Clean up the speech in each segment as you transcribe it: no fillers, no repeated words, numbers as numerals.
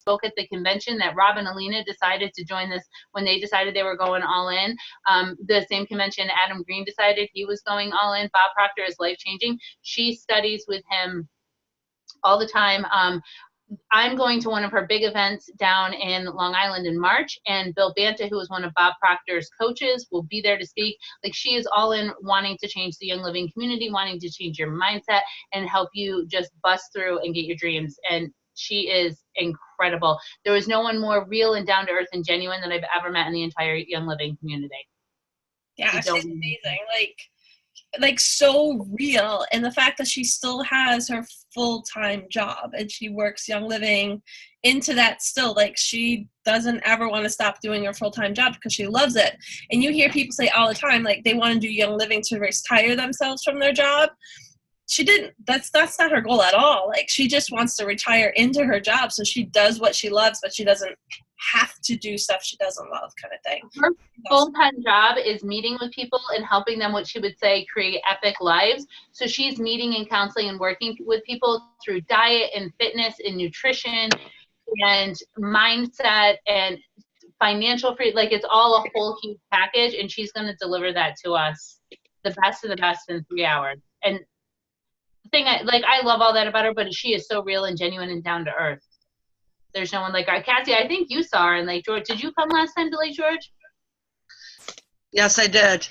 spoke at the convention that Rob and Alina decided to join this when they decided they were going all in. The same convention Adam Green decided he was going all in. Bob Proctor is life-changing. She studies with him all the time. I'm going to one of her big events down in Long Island in March, and Bill Banta, who is one of Bob Proctor's coaches, will be there to speak. Like, she is all in wanting to change the Young Living community, wanting to change your mindset and help you just bust through and get your dreams. And she is incredible. There was no one more real and down to earth and genuine that I've ever met in the entire Young Living community. Yeah, she's amazing. Like so real, and the fact that she still has her full-time job and she works Young Living into that still, like, she doesn't ever want to stop doing her full-time job because she loves it. And you hear people say all the time, like, they want to do Young Living to retire themselves from their job. She didn't. That's not her goal at all. Like, she just wants to retire into her job so she does what she loves, but she doesn't have to do stuff she doesn't love, kind of thing. Her full-time job is meeting with people and helping them, what she would say, create epic lives. So she's meeting and counseling and working with people through diet and fitness and nutrition and mindset and financial free. Like, it's all a whole huge package, and she's going to deliver that to us, the best of the best, in 3 hours. And the thing, I love all that about her, but she is so real and genuine and down to earth. There's no one like her. Cassie, I think you saw her in Lake George. Did you come last time to Lake George? Yes, I did.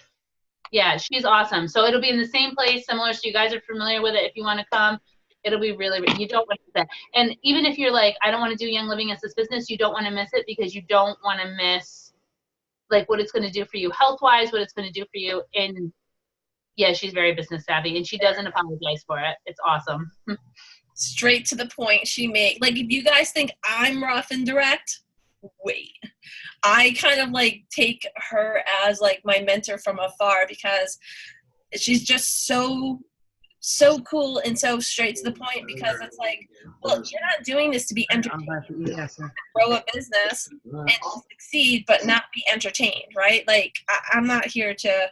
Yeah, she's awesome. So it'll be in the same place, similar, so you guys are familiar with it. If you want to come, it'll be really, you don't want to miss it. And even if you're like, I don't want to do Young Living as this business, you don't want to miss it because you don't want to miss, like, what it's going to do for you health-wise, what it's going to do for you. And, yeah, she's very business savvy, and she doesn't apologize for it. It's awesome. Straight to the point she made. Like, if you guys think I'm rough and direct, wait. I kind of, like, take her as, like, my mentor from afar because she's just so cool and so straight to the point, because it's like, well, you're not doing this to be entertained. Grow a business and succeed, but not be entertained, right? Like, I'm not here to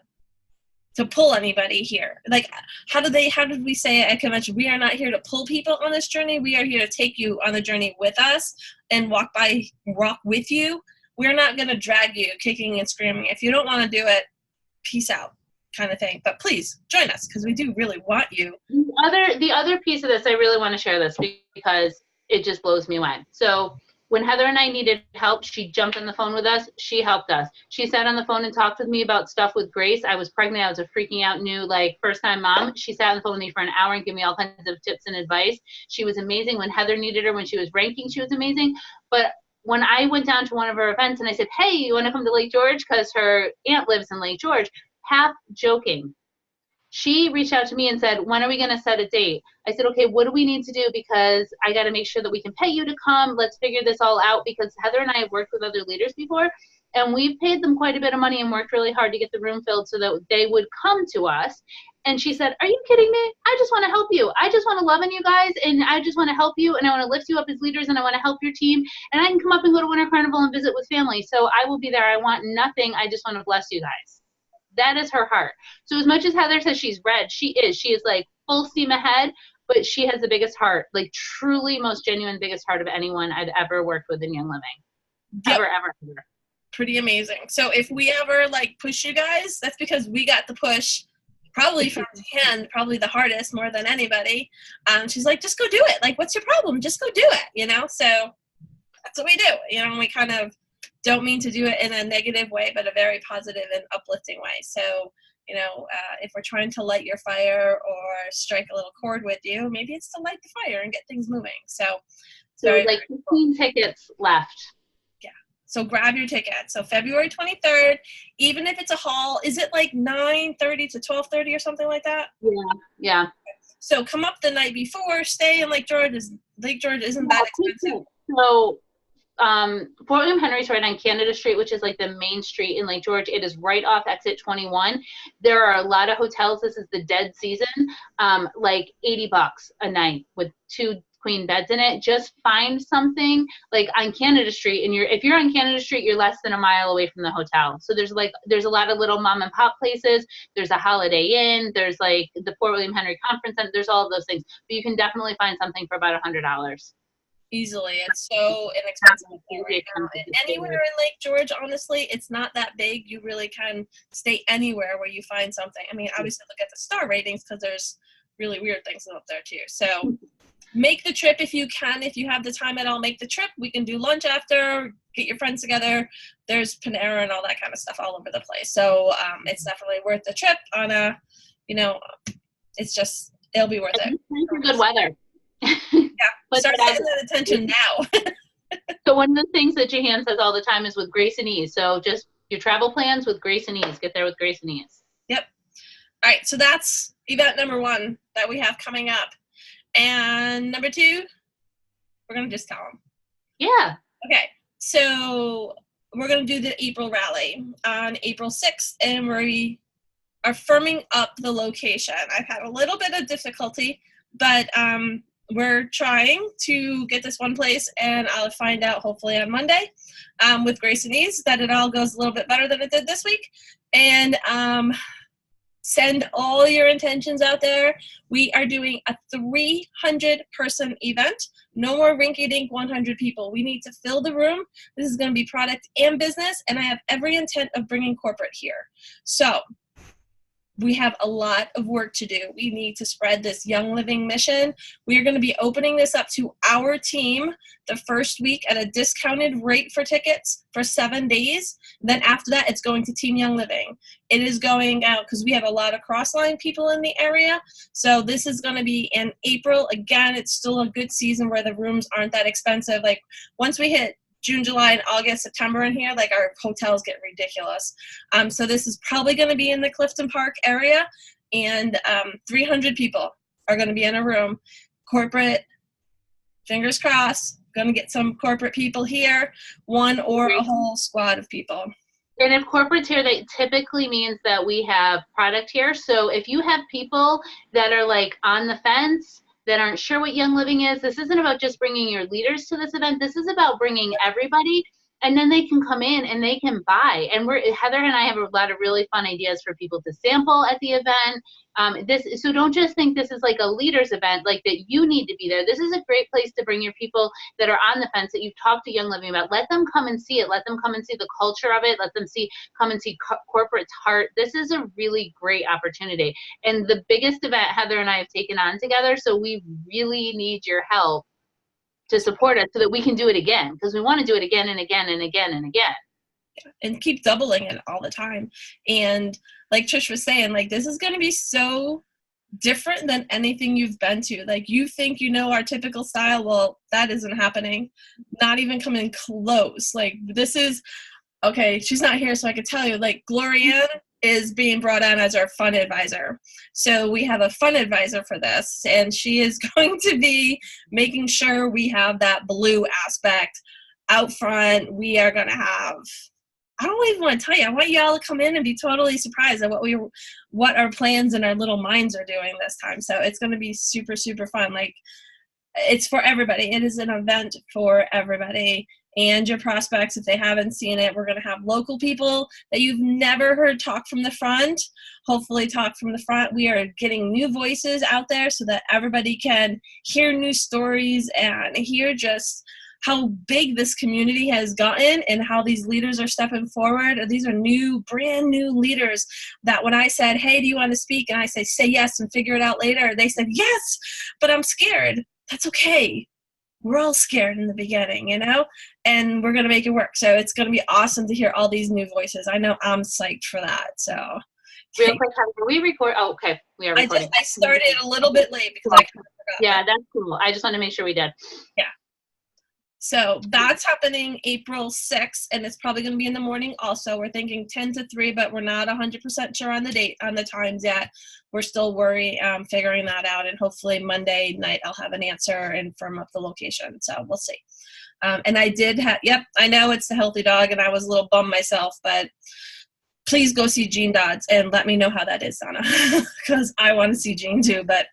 pull anybody here. Like, how did we say at convention? We are not here to pull people on this journey. We are here to take you on the journey with us and walk with you. We're not going to drag you kicking and screaming. If you don't want to do it, peace out, kind of thing. But please join us, because we do really want you. The other piece of this, I really want to share this because it just blows me away. So when Heather and I needed help, she jumped on the phone with us. She helped us. She sat on the phone and talked with me about stuff with Grace. I was pregnant. I was a freaking out new, like, first-time mom. She sat on the phone with me for an hour and gave me all kinds of tips and advice. She was amazing. When Heather needed her, when she was ranking, she was amazing. But when I went down to one of her events and I said, hey, you want to come to Lake George? Because her aunt lives in Lake George. Half joking, she reached out to me and said, when are we going to set a date? I said, okay, what do we need to do? Because I got to make sure that we can pay you to come. Let's figure this all out, because Heather and I have worked with other leaders before, and we've paid them quite a bit of money and worked really hard to get the room filled so that they would come to us. And she said, are you kidding me? I just want to help you. I just want to love on you guys, and I just want to help you, and I want to lift you up as leaders, and I want to help your team, and I can come up and go to Winter Carnival and visit with family. So I will be there. I want nothing. I just want to bless you guys. That is her heart. So as much as Heather says she's red, she is like full steam ahead, but she has the biggest heart, like truly most genuine, biggest heart of anyone I've ever worked with in Young Living. Yep. Ever. Pretty amazing. So if we ever, like, push you guys, that's because we got the push probably from hand, probably the hardest, more than anybody. She's like, just go do it. Like, what's your problem? Just go do it, you know? So that's what we do. You know, we kind of don't mean to do it in a negative way, but a very positive and uplifting way. So, you know, if we're trying to light your fire or strike a little chord with you, maybe it's to light the fire and get things moving. So like 15 tickets left. Yeah. So grab your ticket. So February 23rd, even if it's a hall, is it like 9:30 to 12:30 or something like that? Yeah. So come up the night before, stay in Lake George. Lake George isn't that expensive. So Fort William Henry's right on Canada Street, which is like the main street in Lake George. It is right off exit 21. There are a lot of hotels. This is the dead season. Like $80 a night with 2 queen beds in it. Just find something like on Canada Street, and if you're on Canada Street, you're less than a mile away from the hotel. So there's a lot of little mom and pop places. There's a Holiday Inn. There's like the Fort William Henry Conference Center. There's all of those things, but you can definitely find something for about $100. Easily. It's so inexpensive up there right now. Expensive And to stay anywhere there. in Lake George, honestly, it's not that big. You really can stay anywhere where you find something. I mean, obviously look at the star ratings because there's really weird things up there too. So make the trip if you can. If you have the time at all, make the trip. We can do lunch after, get your friends together. There's Panera and all that kind of stuff all over the place. So it's definitely worth the trip on a, it's just, it'll be worth it. Good weather. Yeah, start setting that attention now. So one of the things that Jahan says all the time is with grace and ease. So just your travel plans with grace and ease. Get there with grace and ease. Yep. All right, so that's event number 1 that we have coming up. And number 2, we're going to just tell them. Yeah. Okay, so we're going to do the April rally on April 6th, and we are firming up the location. I've had a little bit of difficulty, but we're trying to get this one place, and I'll find out hopefully on Monday with Grace and Ease that it all goes a little bit better than it did this week. And send all your intentions out there. We are doing a 300-person event. No more rinky-dink 100 people. We need to fill the room. This is going to be product and business, and I have every intent of bringing corporate here. So we have a lot of work to do. We need to spread this Young Living mission. We are going to be opening this up to our team the first week at a discounted rate for tickets for 7 days. Then after that, it's going to Team Young Living. It is going out because we have a lot of Crossline people in the area. So this is going to be in April. Again, it's still a good season where the rooms aren't that expensive. Like once we hit June, July, and August, September in here, like our hotels get ridiculous. So this is probably going to be in the Clifton Park area, and 300 people are going to be in a room. Corporate, fingers crossed, going to get some corporate people here, one or a whole squad of people. And if corporate's here, that typically means that we have product here. So if you have people that are like on the fence, that aren't sure what Young Living is, this isn't about just bringing your leaders to this event. This is about bringing everybody, and then they can come in and they can buy. And Heather and I have a lot of really fun ideas for people to sample at the event. So don't just think this is like a leaders event, like that you need to be there. This is a great place to bring your people that are on the fence that you've talked to Young Living about. Let them come and see it. Let them come and see the culture of it. Let them come and see corporate's heart. This is a really great opportunity. And the biggest event Heather and I have taken on together, so we really need your help to support us so that we can do it again, because we want to do it again and again and again and again. And keep doubling it all the time. And like Trish was saying, like this is going to be so different than anything you've been to. Like you think you know our typical style, well, that isn't happening. Not even coming close. Like this is, okay, she's not here so I could tell you, like Glorianne is being brought on as our fun advisor. So we have a fun advisor for this, and she is going to be making sure we have that blue aspect out front. We are going to have, I don't even want to tell you, I want you all to come in and be totally surprised at what our plans and our little minds are doing this time. So it's going to be super, super fun. Like it's for everybody. It is an event for everybody. And your prospects, if they haven't seen it, we're going to have local people that you've never heard talk from the front, hopefully talk from the front. We are getting new voices out there so that everybody can hear new stories and hear just how big this community has gotten and how these leaders are stepping forward. These are brand new leaders that when I said, hey, do you want to speak? And I say yes and figure it out later. They said, yes, but I'm scared. That's okay. We're all scared in the beginning, and we're going to make it work. So it's going to be awesome to hear all these new voices. I know I'm psyched for that. So real quick, do we record? Oh, okay. We are recording. I started a little bit late because I kind of forgot. Yeah, that's cool. I just want to make sure we did. Yeah. So that's happening April 6th, and it's probably going to be in the morning also. We're thinking 10 to 3, but we're not 100% sure on the times yet. We're still figuring that out, and hopefully Monday night I'll have an answer and firm up the location. So we'll see. And I did I know it's the Healthy Dog, and I was a little bummed myself, but please go see Jean Dodds and let me know how that is, Donna, because I want to see Jean too, but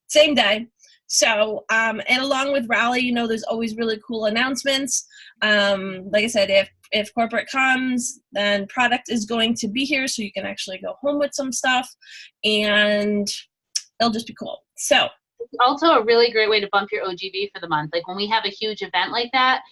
same day. So, and along with Rally, there's always really cool announcements. Like I said, if corporate comes, then product is going to be here so you can actually go home with some stuff, and it'll just be cool. So It's also a really great way to bump your OGV for the month. Like when we have a huge event like that,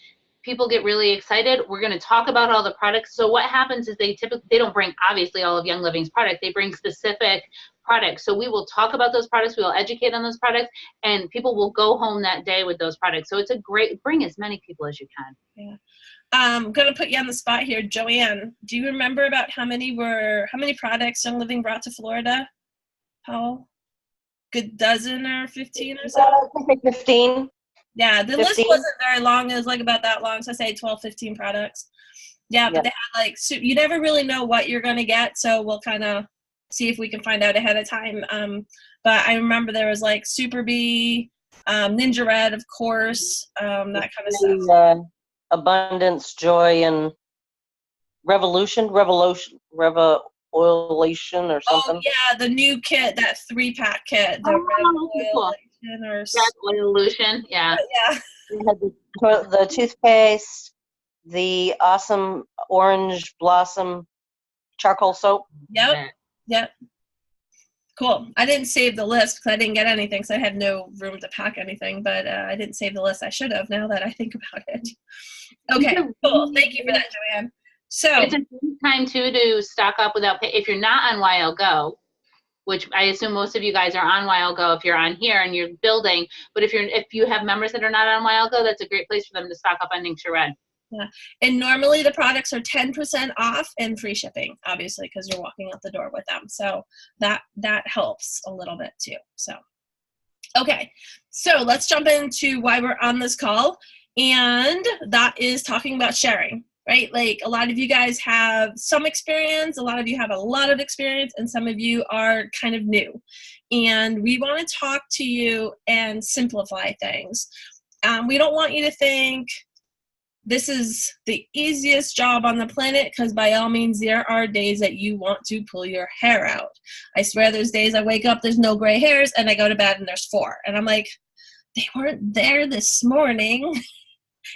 people get really excited. We're going to talk about all the products. So what happens is they don't bring obviously all of Young Living's product. They bring specific products. So we will talk about those products. We will educate on those products, and people will go home that day with those products. So it's a great, bring as many people as you can. Yeah. I'm going to put you on the spot here. Joanne, do you remember about how many products Young Living brought to Florida? Paul? Good dozen or 15 or so? I think 15. Yeah, the 15. list wasn't very long. It was like about that long. So I say 12, 15 products. Yeah, but they had like, so you never really know what you're going to get. So we'll kind of see if we can find out ahead of time. But I remember there was like Super Bee, Ninja Red, of course, that kind of stuff. Abundance, Joy, and Revolution or something. Oh, yeah, the new kit, that 3-pack kit. The cool. Revolution, yeah. Yeah. We had the toothpaste, the awesome orange blossom charcoal soap. Yep. Cool. I didn't save the list because I didn't get anything, so I had no room to pack anything, but I didn't save the list. I should have now that I think about it. Okay, cool. Thank you for that, Joanne. So it's a good time too to stock up without pay. If you're not on YLGo, which I assume most of you guys are on YLGo if you're on here and you're building, but if you have members that are not on YLGo, that's a great place for them to stock up on Ningxia Red. Yeah, and normally the products are 10% off and free shipping, obviously, because you're walking out the door with them. So that helps a little bit too. So, okay, so let's jump into why we're on this call, and that is talking about sharing, right? Like a lot of you guys have some experience, a lot of you have a lot of experience, and some of you are kind of new. And we want to talk to you and simplify things. We don't want you to think this is the easiest job on the planet, because by all means, there are days that you want to pull your hair out. I swear there's days I wake up, there's no gray hairs, and I go to bed and there's 4. And I'm like, they weren't there this morning.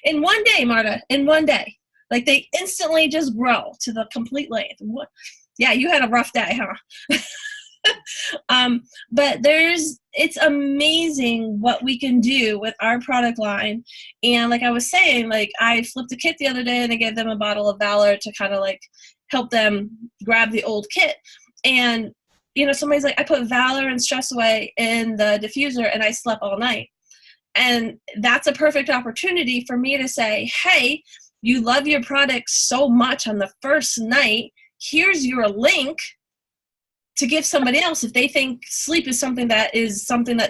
In one day, Marta, in one day. Like they instantly just grow to the complete length. What? Yeah, you had a rough day, huh? But it's amazing what we can do with our product line. And like I was saying, like I flipped a kit the other day and I gave them a bottle of Valor to kind of like help them grab the old kit. And somebody's like, I put Valor and Stress Away in the diffuser and I slept all night. And that's a perfect opportunity for me to say, hey, you love your product so much on the first night, here's your link to give somebody else if they think sleep is something that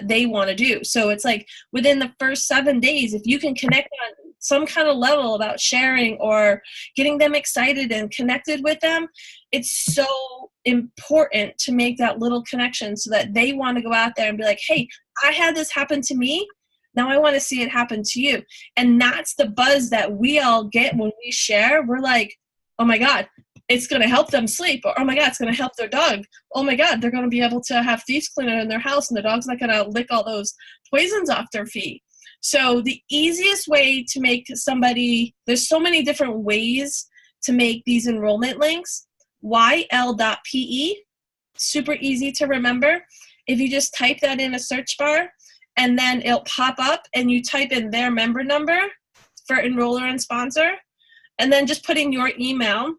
they want to do. So it's like within the first 7 days, if you can connect on some kind of level about sharing or getting them excited and connected with them, it's so important to make that little connection so that they want to go out there and be like, hey, I had this happen to me. Now I want to see it happen to you. And that's the buzz that we all get when we share. We're like, oh my God, it's going to help them sleep. Or, oh my God, it's going to help their dog. Oh my God, they're going to be able to have thieves cleaner in their house and the dog's not going to lick all those poisons off their feet. So the easiest way to make there's so many different ways to make these enrollment links. YL.pe, super easy to remember. If you just type that in a search bar, and then it'll pop up and you type in their member number for enroller and sponsor, and then just put in your email,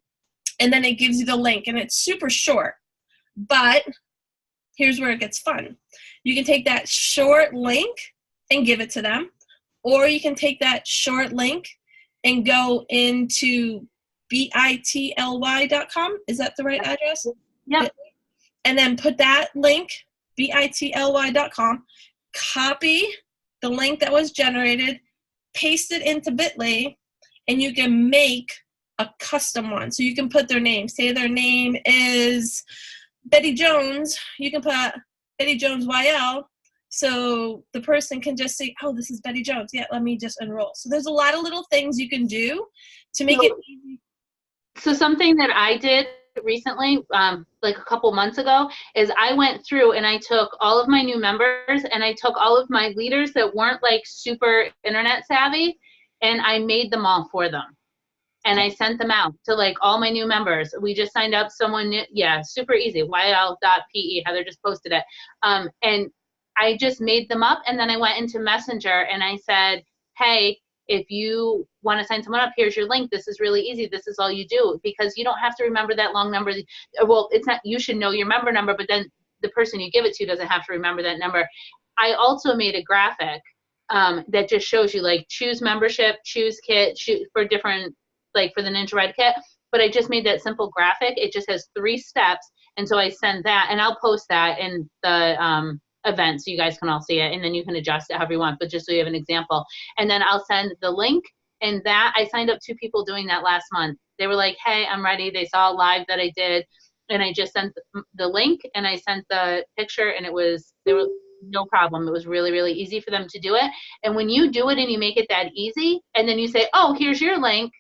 and then it gives you the link, and it's super short. But here's where it gets fun. You can take that short link and give it to them, or you can take that short link and go into bitly.com. Is that the right address? Yep. And then put that link, bitly.com, copy the link that was generated, paste it into Bitly, and you can make a custom one. So you can put their name. Say their name is Betty Jones. You can put Betty Jones YL. So the person can just say, oh, this is Betty Jones. Yeah, let me just enroll. So there's a lot of little things you can do to make it easy. So something that I did recently, like a couple months ago, is I went through and I took all of my new members and I took all of my leaders that weren't like super internet savvy, and I made them all for them. And I sent them out to like all my new members. We just signed up someone new. Yeah, super easy. YL.pe. Heather just posted it. And I just made them up, and then I went into Messenger and I said, hey, if you want to sign someone up, here's your link. This is really easy. This is all you do, because you don't have to remember that long number. Well, it's not, you should know your member number, but then the person you give it to doesn't have to remember that number. I also made a graphic that just shows you, like, choose membership, choose kit, choose for different, like for the Ninja Ride kit. But I just made that simple graphic. It just has 3 steps. And so I send that, and I'll post that in the event so you guys can all see it, and then you can adjust it however you want, but just so you have an example. And then I'll send the link, and that I signed up 2 people doing that last month. They were like, hey, I'm ready. They saw a live that I did, and I just sent the link, and I sent the picture, and they were no problem. It was really, really easy for them to do it. And when you do it and you make it that easy, and then you say, oh, here's your link,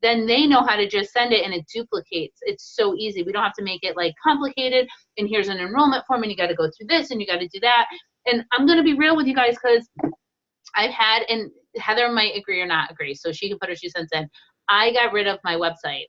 then they know how to just send it, and it duplicates. It's so easy. We don't have to make it like complicated, and here's an enrollment form, and you got to go through this, and you got to do that. And I'm going to be real with you guys, because I've had, and Heather might agree or not agree, so she can put her 2 cents in. I got rid of my website.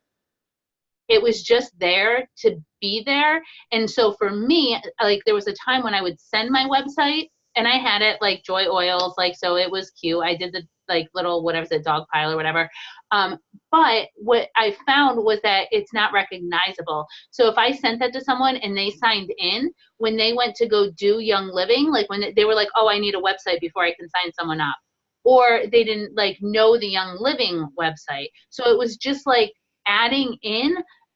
It was just there to be there. And so for me, like, there was a time when I would send my website, and I had it like Joy Oils, like, so it was cute. I did the like little, whatever, the dog pile or whatever. But what I found was that it's not recognizable. So if I sent that to someone and they signed in, when they went to go do Young Living, like when they were like, oh, I need a website before I can sign someone up, or they didn't like know the Young Living website. So it was just like adding in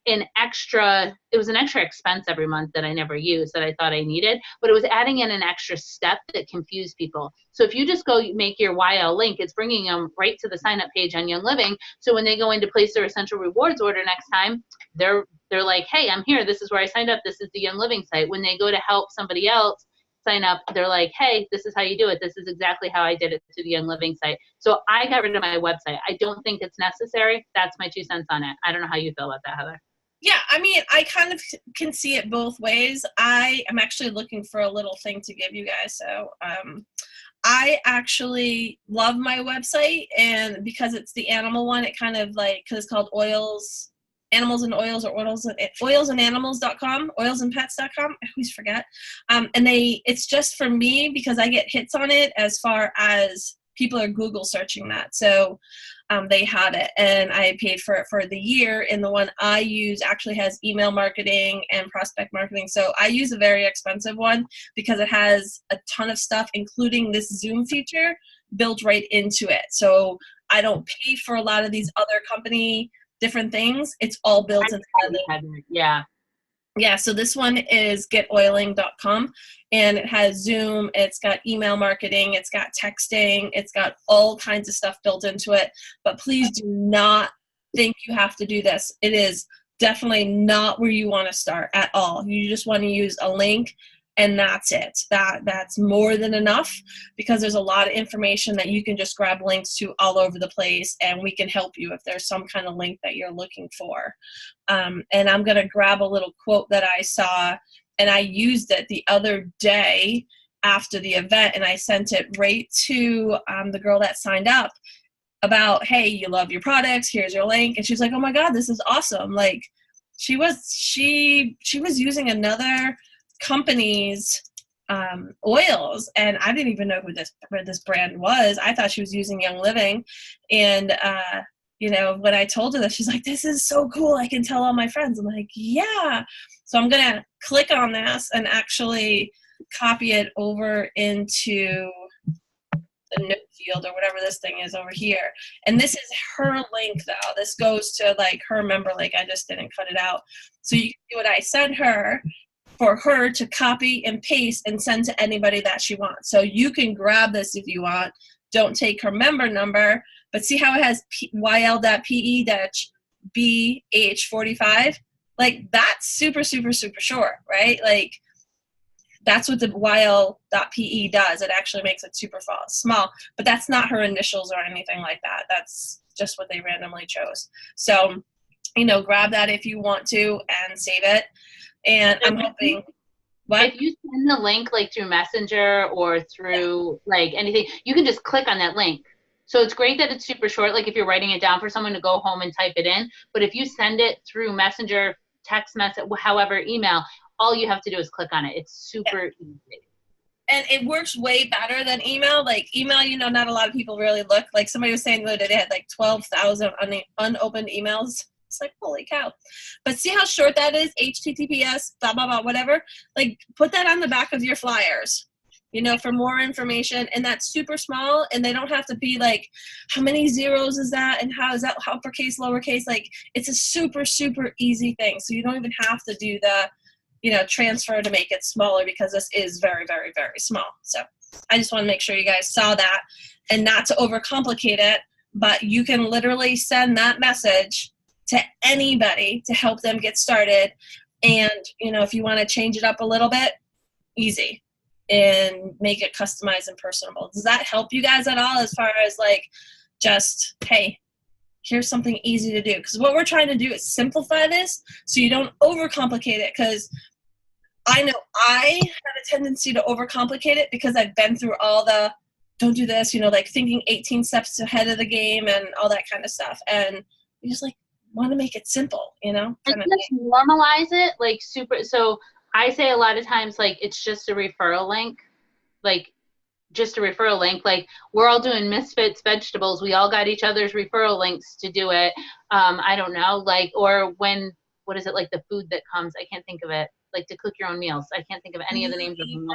an extra expense every month that I never used, that I thought I needed, but it was adding in an extra step that confused people. So if you just go make your YL link, it's bringing them right to the sign up page on Young Living. So when they go in to place their Essential Rewards order next time, they're like, hey, I'm here. This is where I signed up. This is the Young Living site. When they go to help somebody else sign up, they're like, hey, this is how you do it. This is exactly how I did it to the Young Living site. So I got rid of my website. I don't think it's necessary. That's my 2 cents on it. I don't know how you feel about that, Heather. Yeah, I mean, I kind of can see it both ways. I am actually looking for a little thing to give you guys. So I actually love my website, and because it's the animal one, it kind of like, because it's called Oils, Animals and Oils, or oilsandanimalz.com, oilsandpets.com. I always forget. And it's just for me because I get hits on it as far as people are Google searching that. So they had it, and I paid for it for the year. And the one I use actually has email marketing and prospect marketing. So I use a very expensive one because it has a ton of stuff, including this Zoom feature built right into it. So I don't pay for a lot of these other company different things. It's all built into it. Yeah. Yeah, so this one is getoiling.com, and it has Zoom, it's got email marketing, it's got texting, it's got all kinds of stuff built into it. But please do not think you have to do this. It is definitely not where you want to start at all. You just want to use a link, and that's it. That's more than enough, because there's a lot of information that you can just grab links to all over the place, and we can help you if there's some kind of link that you're looking for. And I'm going to grab a little quote that I saw, and I used it the other day after the event, and I sent it right to the girl that signed up about, hey, you love your products, here's your link. And she's like, oh my God, this is awesome. Like, she was using another company's oils, and I didn't even know who this brand was. I thought she was using Young Living, and when I told her that, she's like, this is so cool, I can tell all my friends. I'm like, yeah. So I'm gonna click on this and actually copy it over into the note field or whatever this thing is over here. And this is her link though. This goes to like her member link. I just didn't cut it out. So you can see what I sent her for her to copy and paste and send to anybody that she wants. So you can grab this if you want. Don't take her member number, but see how it has YL.PE-BH45? Like, that's super, super, super short, right? Like, that's what the YL.PE does. It actually makes it super small, but that's not her initials or anything like that. That's just what they randomly chose. So, grab that if you want to and save it. And I'm hoping, if you send the link like through Messenger or through like anything, you can just click on that link. So it's great that it's super short, like if you're writing it down for someone to go home and type it in. But if you send it through Messenger, text message, however, email, all you have to do is click on it. It's super easy. And it works way better than email. Like email, you know, not a lot of people really look. Like somebody was saying the other day they had like 12,000 unopened emails. It's like, holy cow. But see how short that is? HTTPS, blah, blah, blah, whatever. Like put that on the back of your flyers, you know, for more information. And that's super small. And they don't have to be like, how many zeros is that? And how is that uppercase, lowercase? Like it's a super, super easy thing. So you don't even have to do the, you know, transfer to make it smaller because this is very, very, very small. So I just want to make sure you guys saw that and not to overcomplicate it, but you can literally send that message to anybody to help them get started. And, you know, if you want to change it up a little bit, easy and make it customized and personable. Does that help you guys at all as far as like just, hey, here's something easy to do? Because what we're trying to do is simplify this so you don't overcomplicate it, because I know I have a tendency to overcomplicate it because I've been through all the don't do this, you know, like thinking 18 steps ahead of the game and all that kind of stuff. And you just like want to make it simple, you know? And just normalize it like super. So I say a lot of times, like, it's just a referral link. Like, just a referral link. Like, we're all doing Misfits Vegetables. We all got each other's referral links to do it. I don't know. Like, or when, what is it, like the food that comes? I can't think of it. Like to cook your own meals. I can't think of any of the names of them.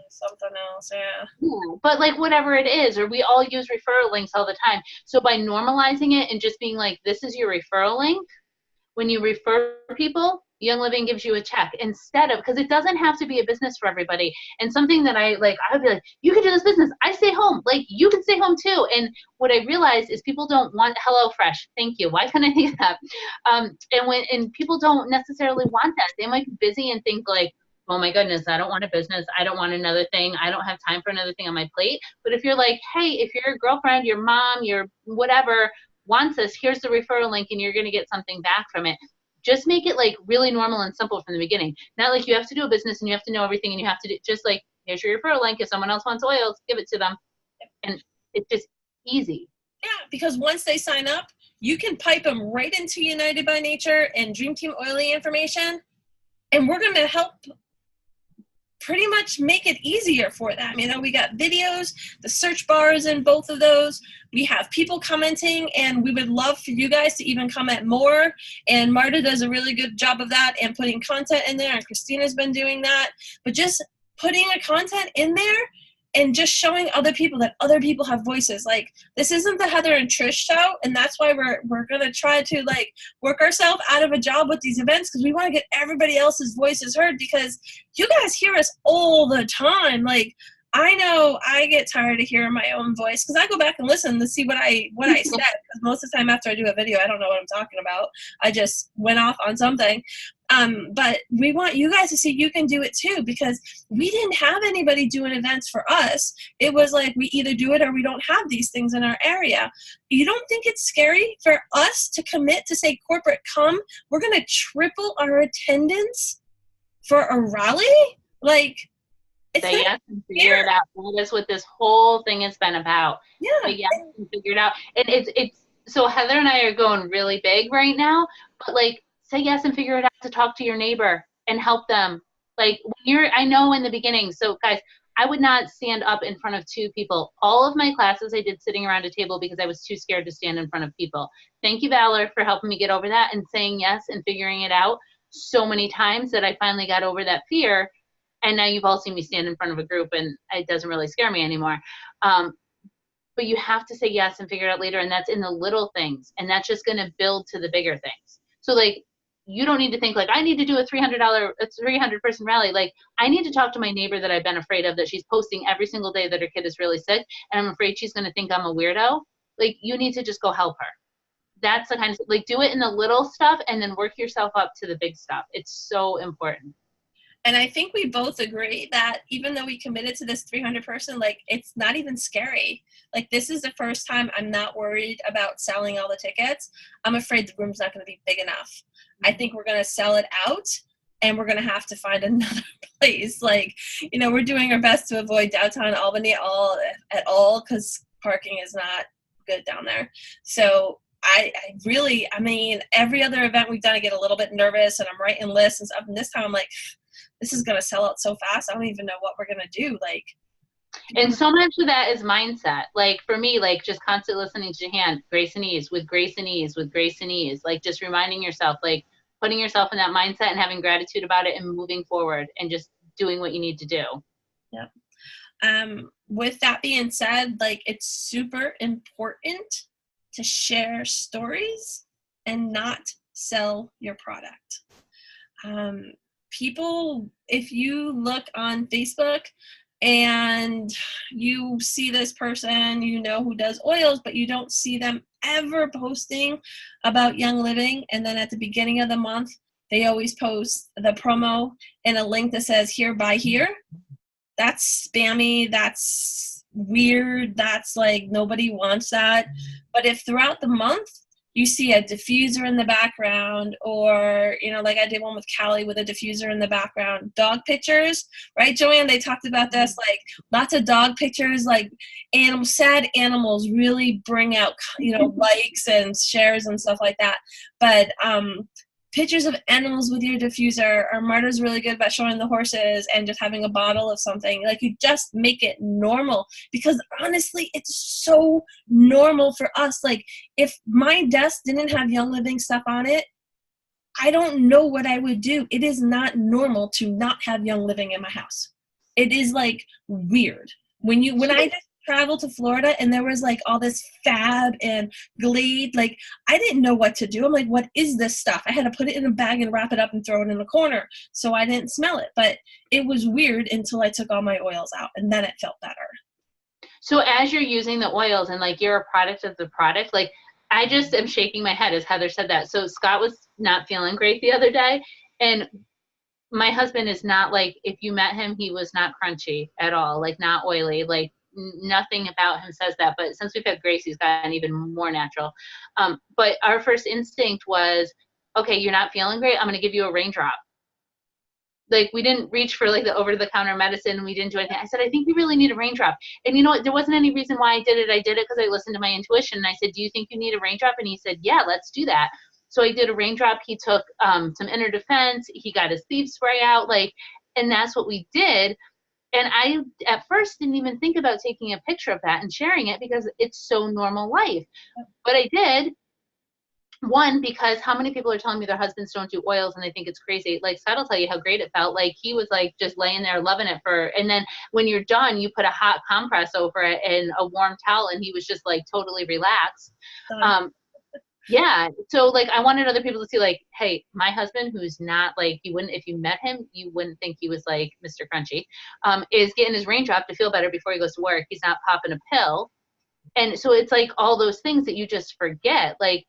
Something else, yeah. Yeah, but like whatever it is, or we all use referral links all the time. So by normalizing it and just being like, this is your referral link, when you refer people, Young Living gives you a check instead of, because it doesn't have to be a business for everybody. And something that I would be like, you can do this business. I stay home. Like, you can stay home too. And what I realized is people don't want HelloFresh. Thank you. Why couldn't I think of that? And people don't necessarily want that. They might be busy and think like, oh my goodness, I don't want a business. I don't want another thing. I don't have time for another thing on my plate. But if you're like, hey, if your girlfriend, your mom, your whatever wants this, here's the referral link and you're going to get something back from it. Just make it like really normal and simple from the beginning. Not like you have to do a business and you have to know everything and you have to do, just like, here's your referral link. If someone else wants oils, give it to them. And it's just easy. Yeah, because once they sign up, you can pipe them right into United by Nature and Dream Team Oily information. And we're going to help pretty much make it easier for them. You know, we got videos, the search bars in both of those. We have people commenting, and we would love for you guys to even comment more. And Marta does a really good job of that and putting content in there, and Christina's been doing that. But just putting a content in there and just showing other people that other people have voices. Like, this isn't the Heather and Trish show, and that's why we're going to try to, like, work ourselves out of a job with these events, because we want to get everybody else's voices heard, because you guys hear us all the time. Like, I know I get tired of hearing my own voice, because I go back and listen to see what I said, because most of the time after I do a video, I don't know what I'm talking about. I just went off on something. But we want you guys to see you can do it too, because we didn't have anybody doing events for us. It was like, we either do it or we don't have these things in our area. You don't think it's scary for us to commit to say, corporate, come, we're going to triple our attendance for a rally? Like, Say yes and figure it out. That is what this whole thing has been about. Yeah. Say yes and figure it out. And it's so Heather and I are going really big right now, but like, say yes and figure it out to talk to your neighbor and help them. Like, when I know in the beginning, so guys, I would not stand up in front of two people. All of my classes I did sitting around a table because I was too scared to stand in front of people. Thank you, Valor, for helping me get over that and saying yes and figuring it out so many times that I finally got over that fear. And now you've all seen me stand in front of a group and it doesn't really scare me anymore. But you have to say yes and figure it out later. And that's in the little things. And that's just going to build to the bigger things. So like, you don't need to think like, I need to do a 300 person rally. Like, I need to talk to my neighbor that I've been afraid of, that she's posting every single day that her kid is really sick. And I'm afraid she's going to think I'm a weirdo. Like, you need to just go help her. That's the kind of, like, do it in the little stuff and then work yourself up to the big stuff. It's so important. And I think we both agree that even though we committed to this 300 person, like, it's not even scary. Like, this is the first time I'm not worried about selling all the tickets. I'm afraid the room's not going to be big enough. I think we're going to sell it out and we're going to have to find another place. Like, you know, we're doing our best to avoid downtown Albany at all because parking is not good down there. So I mean, every other event we've done, I get a little bit nervous and I'm writing lists and stuff. And this time I'm like, this is going to sell out so fast. I don't even know what we're going to do. Like, and so much of that is mindset. Like for me, like just constantly listening to Jahan, grace and ease, with grace and ease, with grace and ease, like just reminding yourself, like putting yourself in that mindset and having gratitude about it and moving forward and just doing what you need to do. Yeah. With that being said, like it's super important to share stories and not sell your product. People, if you look on Facebook and you see this person, you know, who does oils, but you don't see them ever posting about Young Living, and then at the beginning of the month, they always post the promo and a link that says here, buy here. That's spammy, that's weird, that's like nobody wants that. But if throughout the month you see a diffuser in the background, or, you know, like I did one with Callie with a diffuser in the background, dog pictures, right, Joanne? They talked about this, like lots of dog pictures, like sad animals really bring out, you know, likes and shares and stuff like that. But pictures of animals with your diffuser, or Marta's really good about showing the horses and just having a bottle of something. Like you just make it normal, because honestly, it's so normal for us. Like if my desk didn't have Young Living stuff on it, I don't know what I would do. It is not normal to not have Young Living in my house. It is like weird. When I just traveled to Florida and there was like all this Fab and Glade, like I didn't know what to do. I'm like, what is this stuff? I had to put it in a bag and wrap it up and throw it in a corner so I didn't smell it. But it was weird until I took all my oils out, and then it felt better. So as you're using the oils and like you're a product of the product, like I just am shaking my head as Heather said that. So Scott was not feeling great the other day, and my husband is not like, if you met him, he was not crunchy at all, like not oily, like nothing about him says that. But since we've had Grace, he's gotten even more natural. But our first instinct was, okay, you're not feeling great, I'm going to give you a raindrop. Like we didn't reach for like the over-the-counter medicine. We didn't do anything. I said, I think you really need a raindrop. And you know what? There wasn't any reason why I did it. I did it because I listened to my intuition. And I said, do you think you need a raindrop? And he said, yeah, let's do that. So I did a raindrop. He took some Inner Defense. He got his sleep spray out. Like, and that's what we did. And I, at first, didn't even think about taking a picture of that and sharing it because it's so normal life. But I did. One, because how many people are telling me their husbands don't do oils and they think it's crazy. Like Scott will tell you how great it felt. Like he was like just laying there loving it and then when you're done, you put a hot compress over it and a warm towel, and he was just like totally relaxed. Yeah. So like I wanted other people to see like, hey, my husband, who's not like, you wouldn't, if you met him, you wouldn't think he was like Mr. Crunchy, is getting his raindrop to feel better before he goes to work. He's not popping a pill. And so it's like all those things that you just forget. Like,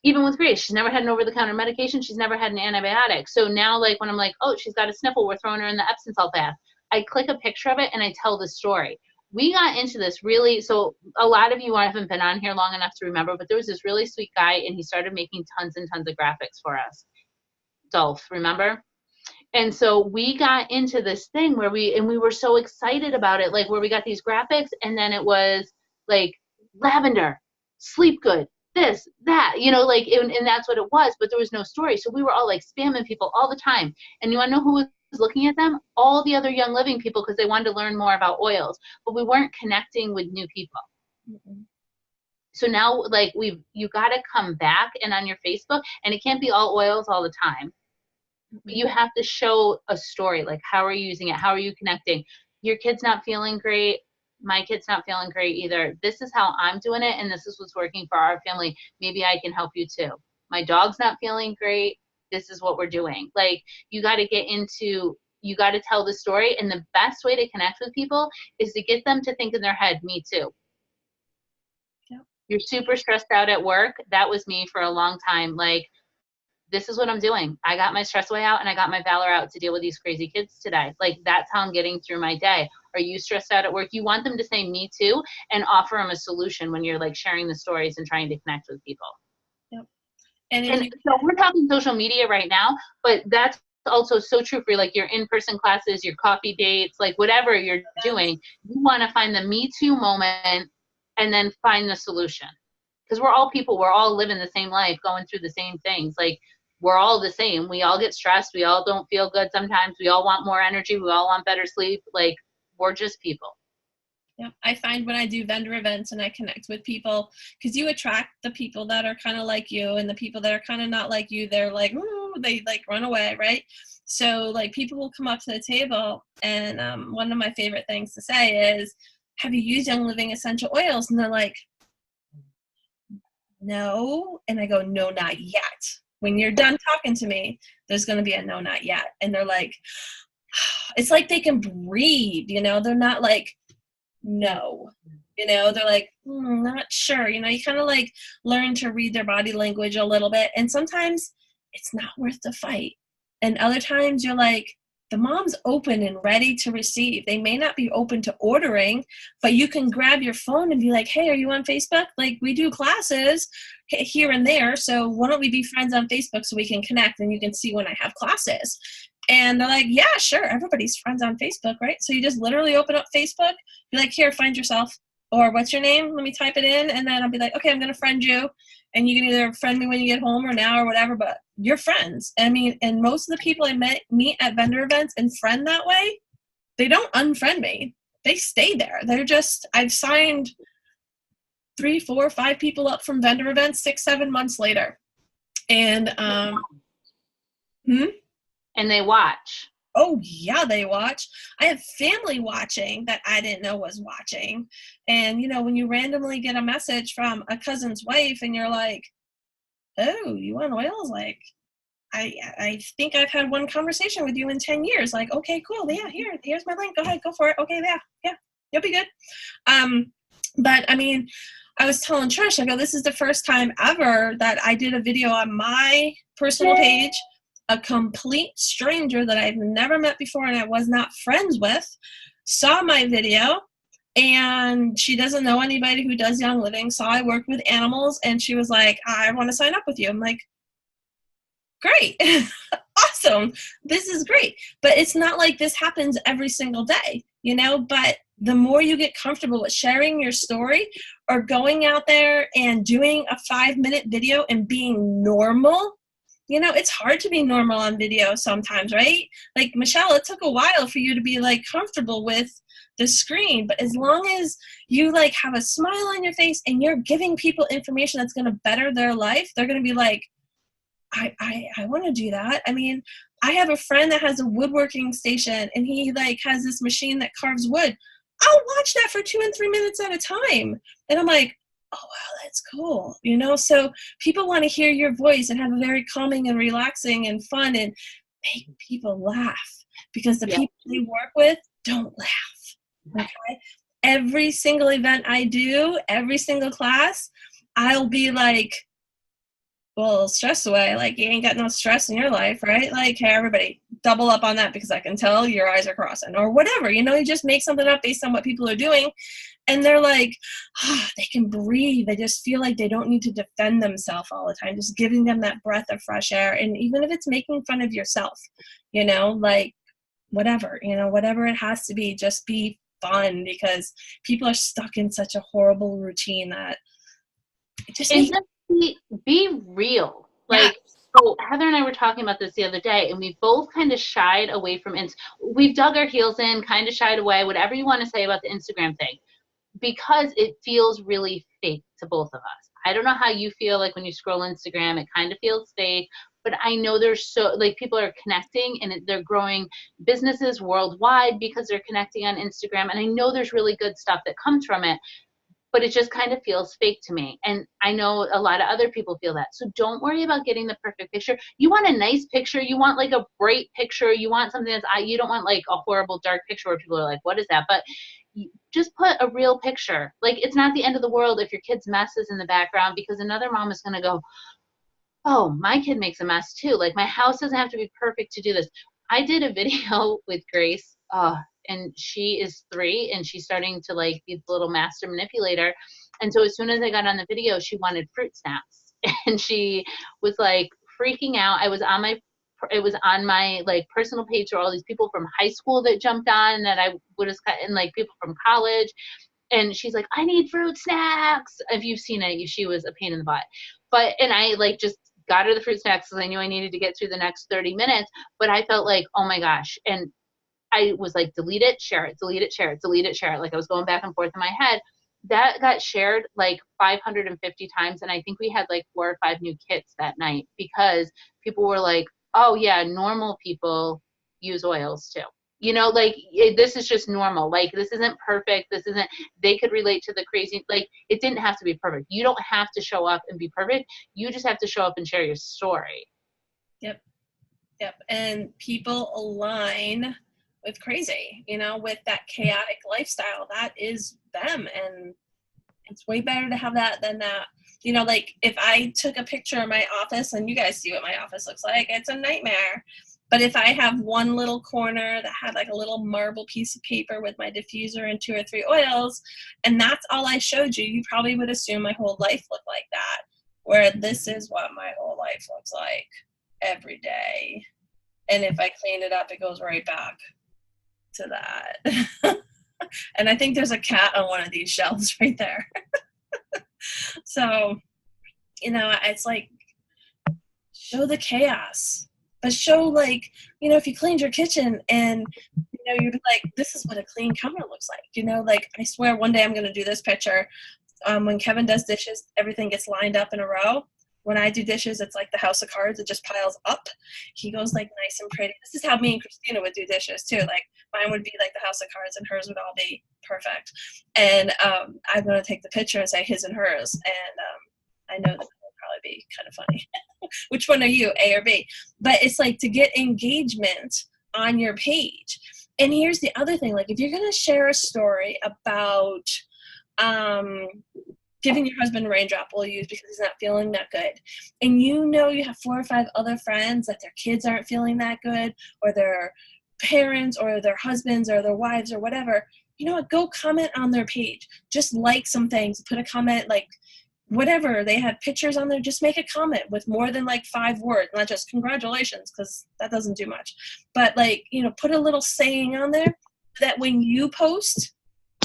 even with Grace, she's never had an over-the-counter medication. She's never had an antibiotic. So now, like, when I'm like, oh, she's got a sniffle, we're throwing her in the Epsom salt bath, I click a picture of it and I tell the story. We got into this really, so a lot of you haven't been on here long enough to remember, but there was this really sweet guy, and he started making tons and tons of graphics for us. Dolph, remember? And so we got into this thing where we were so excited about it, like where we got these graphics, and then it was like lavender, sleep good, this, that, you know, like, and that's what it was, but there was no story. So we were all like spamming people all the time. And you want to know who was looking at them? All the other Young Living people, because they wanted to learn more about oils, but we weren't connecting with new people. Mm-hmm. So now, like, you got to come back and on your Facebook, and it can't be all oils all the time. Mm-hmm. You have to show a story, like, how are you using it? How are you connecting? Your kid's not feeling great. My kid's not feeling great either. This is how I'm doing it, and this is what's working for our family. Maybe I can help you too. My dog's not feeling great. This is what we're doing. Like, you got to tell the story, and the best way to connect with people is to get them to think in their head, me too. Yeah. You're super stressed out at work. That was me for a long time. Like, this is what I'm doing. I got my stress way out and I got my valor out to deal with these crazy kids today. Like, that's how I'm getting through my day. Are you stressed out at work? You want them to say me too and offer them a solution when you're like sharing the stories and trying to connect with people. Yep. And so we're talking social media right now, but that's also so true for like your in-person classes, your coffee dates, like whatever you're doing, you want to find the me too moment and then find the solution. Because we're all people, we're all living the same life, going through the same things. Like, we're all the same. We all get stressed. We all don't feel good sometimes. We all want more energy. We all want better sleep. Like, we're just people. Yeah, I find when I do vendor events and I connect with people, because you attract the people that are kind of like you, and the people that are kind of not like you, they're like, ooh, they like run away, right? So like people will come up to the table, and one of my favorite things to say is, have you used Young Living essential oils? And they're like, no. And I go, no, not yet. When you're done talking to me, there's going to be a no, not yet. And they're like, it's like they can breathe, you know, they're not like, no, you know, they're like, not sure, you know, you kind of like learn to read their body language a little bit. And sometimes it's not worth the fight. And other times you're like, the mom's open and ready to receive. They may not be open to ordering, but you can grab your phone and be like, hey, are you on Facebook? Like, we do classes here and there. So why don't we be friends on Facebook so we can connect and you can see when I have classes? And they're like, yeah, sure. Everybody's friends on Facebook, right? So you just literally open up Facebook, be like, here, find yourself. Or what's your name? Let me type it in. And then I'll be like, okay, I'm going to friend you. And you can either friend me when you get home or now or whatever, but you're friends. I mean, and most of the people I meet at vendor events and friend that way, they don't unfriend me. They stay there. They're just, I've signed 3, 4, 5 people up from vendor events 6, 7 months later. And, And they watch. oh yeah, they watch. I have family watching that I didn't know was watching. And you know, when you randomly get a message from a cousin's wife and you're like, oh, you want oils? Like, I think I've had one conversation with you in 10 years. Like, okay, cool. Yeah, here's my link. Go ahead, go for it. Okay, yeah, you'll be good. But I mean, I was telling Trish, I go, this is the first time ever that I did a video on my personal page. A complete stranger that I've never met before and I was not friends with saw my video, and she doesn't know anybody who does Young Living, saw I work with animals, and she was like, I want to sign up with you. I'm like, great. Awesome. This is great. But it's not like this happens every single day, you know, but the more you get comfortable with sharing your story or going out there and doing a 5-minute video and being normal. You know, it's hard to be normal on video sometimes, right? Like, Michelle, it took a while for you to be, like, comfortable with the screen. But as long as you, like, have a smile on your face and you're giving people information that's going to better their life, they're going to be like, I want to do that. I mean, I have a friend that has a woodworking station, and he, like, has this machine that carves wood. I'll watch that for 2 and 3 minutes at a time. And I'm like, oh, wow, that's cool. You know, so people want to hear your voice and have a very calming and relaxing and fun and make people laugh, because the people they work with don't laugh. Okay. Every single event I do, every single class, I'll be like, well, stress away. Like, you ain't got no stress in your life, right? Like, hey, everybody, double up on that because I can tell your eyes are crossing or whatever. You know, you just make something up based on what people are doing. And they're like, they can breathe. They just feel like they don't need to defend themselves all the time. Just giving them that breath of fresh air. And even if it's making fun of yourself, you know, like whatever, you know, whatever it has to be, just be fun, because people are stuck in such a horrible routine that it just and just be real. Like, so Heather and I were talking about this the other day, and we both kind of shied away from we've dug our heels in, kind of shied away, whatever you want to say about the Instagram thing, because it feels really fake to both of us. I don't know how you feel like when you scroll Instagram, it kind of feels fake, but I know there's people are connecting and they're growing businesses worldwide because they're connecting on Instagram. And I know there's really good stuff that comes from it, but it just kind of feels fake to me. And I know a lot of other people feel that. So don't worry about getting the perfect picture. You want a nice picture. You want like a bright picture. You want something you don't want like a horrible dark picture where people are like, what is that? But just put a real picture. Like, it's not the end of the world if your kid's mess is in the background, because another mom is going to go, oh, my kid makes a mess too. Like, my house doesn't have to be perfect to do this. I did a video with Grace, and she is 3, and she's starting to like be the little master manipulator. And so as soon as I got on the video, she wanted fruit snaps, and she was like freaking out. It was on my like personal page where all these people from high school that jumped on that I would have cut, and like people from college. And she's like, I need fruit snacks. If you've seen it, she was a pain in the butt. And I like just got her the fruit snacks because I knew I needed to get through the next 30 minutes, but I felt like, oh my gosh. And I was like, delete it, share it, delete it, share it, delete it, share it. Like I was going back and forth in my head. That got shared like 550 times. And I think we had like 4 or 5 new kits that night because people were like, oh yeah, normal people use oils too. You know, like this is just normal. Like this isn't perfect. This isn't, they could relate to the crazy, like it didn't have to be perfect. You don't have to show up and be perfect. You just have to show up and share your story. Yep. And people align with crazy, you know, with that chaotic lifestyle. That is them. And it's way better to have that than that. You know, like if I took a picture of my office, and you guys see what my office looks like, it's a nightmare. But if I have one little corner that had like a little marble piece of paper with my diffuser and 2 or 3 oils, and that's all I showed you, you probably would assume my whole life looked like that. Where this is what my whole life looks like every day. And if I clean it up, it goes right back to that. And I think there's a cat on one of these shelves right there. So, you know, it's like, show the chaos. But show, like, you know, if you cleaned your kitchen and, you know, you'd be like, this is what a clean counter looks like. You know, like, I swear one day I'm going to do this picture. When Kevin does dishes, everything gets lined up in a row. When I do dishes, it's like the house of cards. It just piles up. He goes, like, nice and pretty. This is how me and Christina would do dishes, too. Like, mine would be like the house of cards, and hers would all be perfect. And I'm going to take the picture and say his and hers. And I know that will probably be kind of funny. Which one are you, A or B? But it's like to get engagement on your page. And here's the other thing. Like, if you're going to share a story about giving your husband a raindrop we'll use because he's not feeling that good, and you know you have 4 or 5 other friends that their kids aren't feeling that good, or their parents or their husbands or their wives or whatever, you know what, go comment on their page. Just like some things, put a comment, like whatever, they had pictures on there, just make a comment with more than like 5 words, not just congratulations, because that doesn't do much, but like, you know, put a little saying on there that when you post,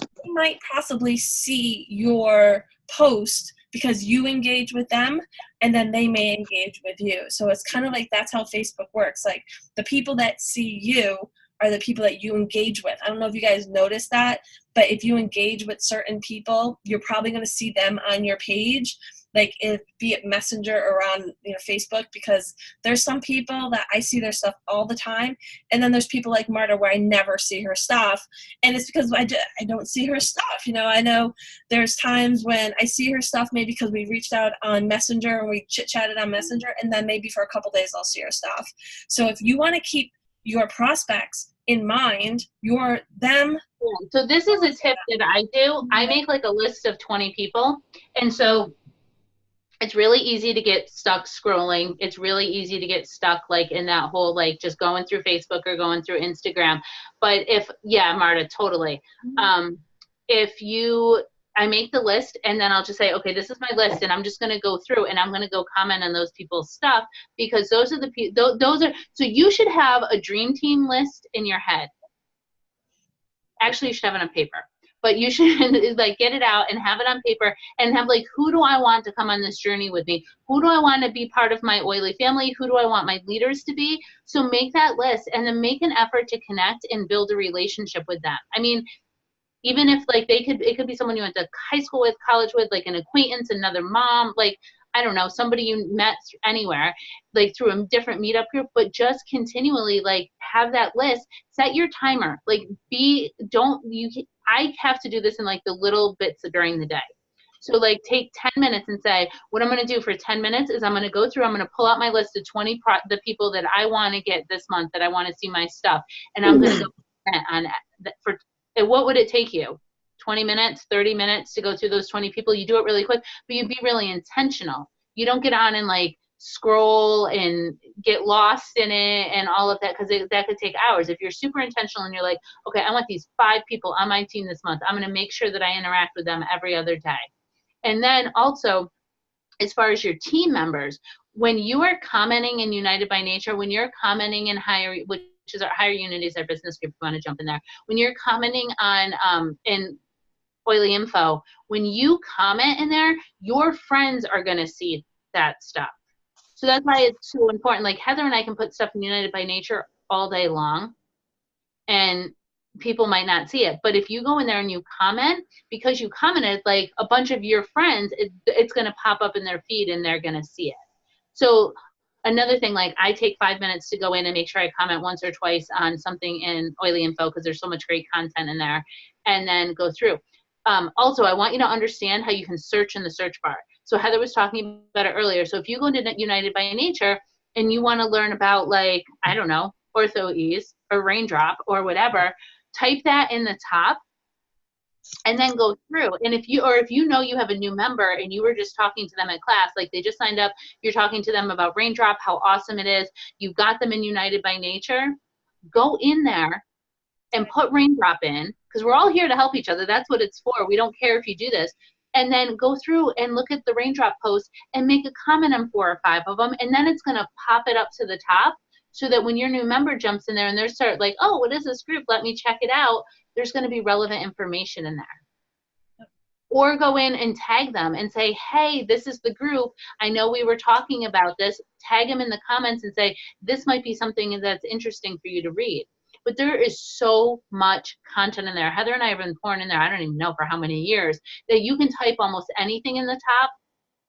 they might possibly see your post because you engage with them, and then they may engage with you. So it's kind of like, that's how Facebook works. Like, the people that see you are the people that you engage with. I don't know if you guys noticed that, but if you engage with certain people, you're probably going to see them on your page, like be it Messenger or on, you know, Facebook, because there's some people that I see their stuff all the time, and then there's people like Marta where I never see her stuff, and it's because I don't see her stuff. You know, I know there's times when I see her stuff maybe because we reached out on Messenger and we chit-chatted on Messenger, and then maybe for a couple days I'll see her stuff. So if you want to keep your prospects in mind, So this is a tip that I do. I make like a list of 20 people, and so it's really easy to get stuck scrolling. It's really easy to get stuck like in that whole, like just going through Facebook or going through Instagram. But Marta, totally. I make the list, and then I'll just say, okay, this is my list, and I'm just going to go through and I'm going to go comment on those people's stuff, because those are so you should have a dream team list in your head. Actually, you should have it on paper. But you should like get it out and have it on paper and have like, who do I want to come on this journey with me? Who do I want to be part of my oily family? Who do I want my leaders to be? So make that list, and then make an effort to connect and build a relationship with them. I mean, even if like it could be someone you went to high school with, college with, like an acquaintance, another mom, like, I don't know, somebody you met anywhere, like through a different meetup group, but just continually like have that list, set your timer, like I have to do this in like the little bits during the day. So like take 10 minutes and say, what I'm going to do for 10 minutes is I'm going to go through, I'm going to pull out my list of the people that I want to get this month, that I want to see my stuff. And I'm going to go on what would it take you? 20 minutes, 30 minutes to go through those 20 people? You do it really quick, but you be really intentional. You don't get on and like scroll and get lost in it and all of that, because that could take hours. If you're super intentional and you're like, okay, I want these 5 people on my team this month, I'm going to make sure that I interact with them every other day. And then also, as far as your team members, when you are commenting in United by Nature, when you're commenting in which is our Higher Unities, our business group, if you want to jump in there, when you're commenting on in Oily Info, when you comment in there, your friends are going to see that stuff. So that's why it's so important. Like Heather and I can put stuff in United by Nature all day long, and people might not see it. But if you go in there and you comment, because you commented, like a bunch of your friends, it's going to pop up in their feed and they're going to see it. So another thing, like I take 5 minutes to go in and make sure I comment once or twice on something in Oily Info because there's so much great content in there, and then go through. Also, I want you to understand how you can search in the search bar. So Heather was talking about it earlier. So if you go into United by Nature and you want to learn about, like, I don't know, ortho-ease or raindrop or whatever, type that in the top and then go through. And if you know you have a new member and you were just talking to them at class, like they just signed up, you're talking to them about raindrop, how awesome it is, you've got them in United by Nature, go in there and put raindrop in, because we're all here to help each other. That's what it's for. We don't care if you do this. And then go through and look at the raindrop post and make a comment on 4 or 5 of them, and then it's going to pop it up to the top so that when your new member jumps in there and they're start like, oh, what is this group? Let me check it out. There's going to be relevant information in there. Or go in and tag them and say, hey, this is the group. I know we were talking about this. Tag them in the comments and say, this might be something that's interesting for you to read. But there is so much content in there. Heather and I have been pouring in there, I don't even know for how many years, that you can type almost anything in the top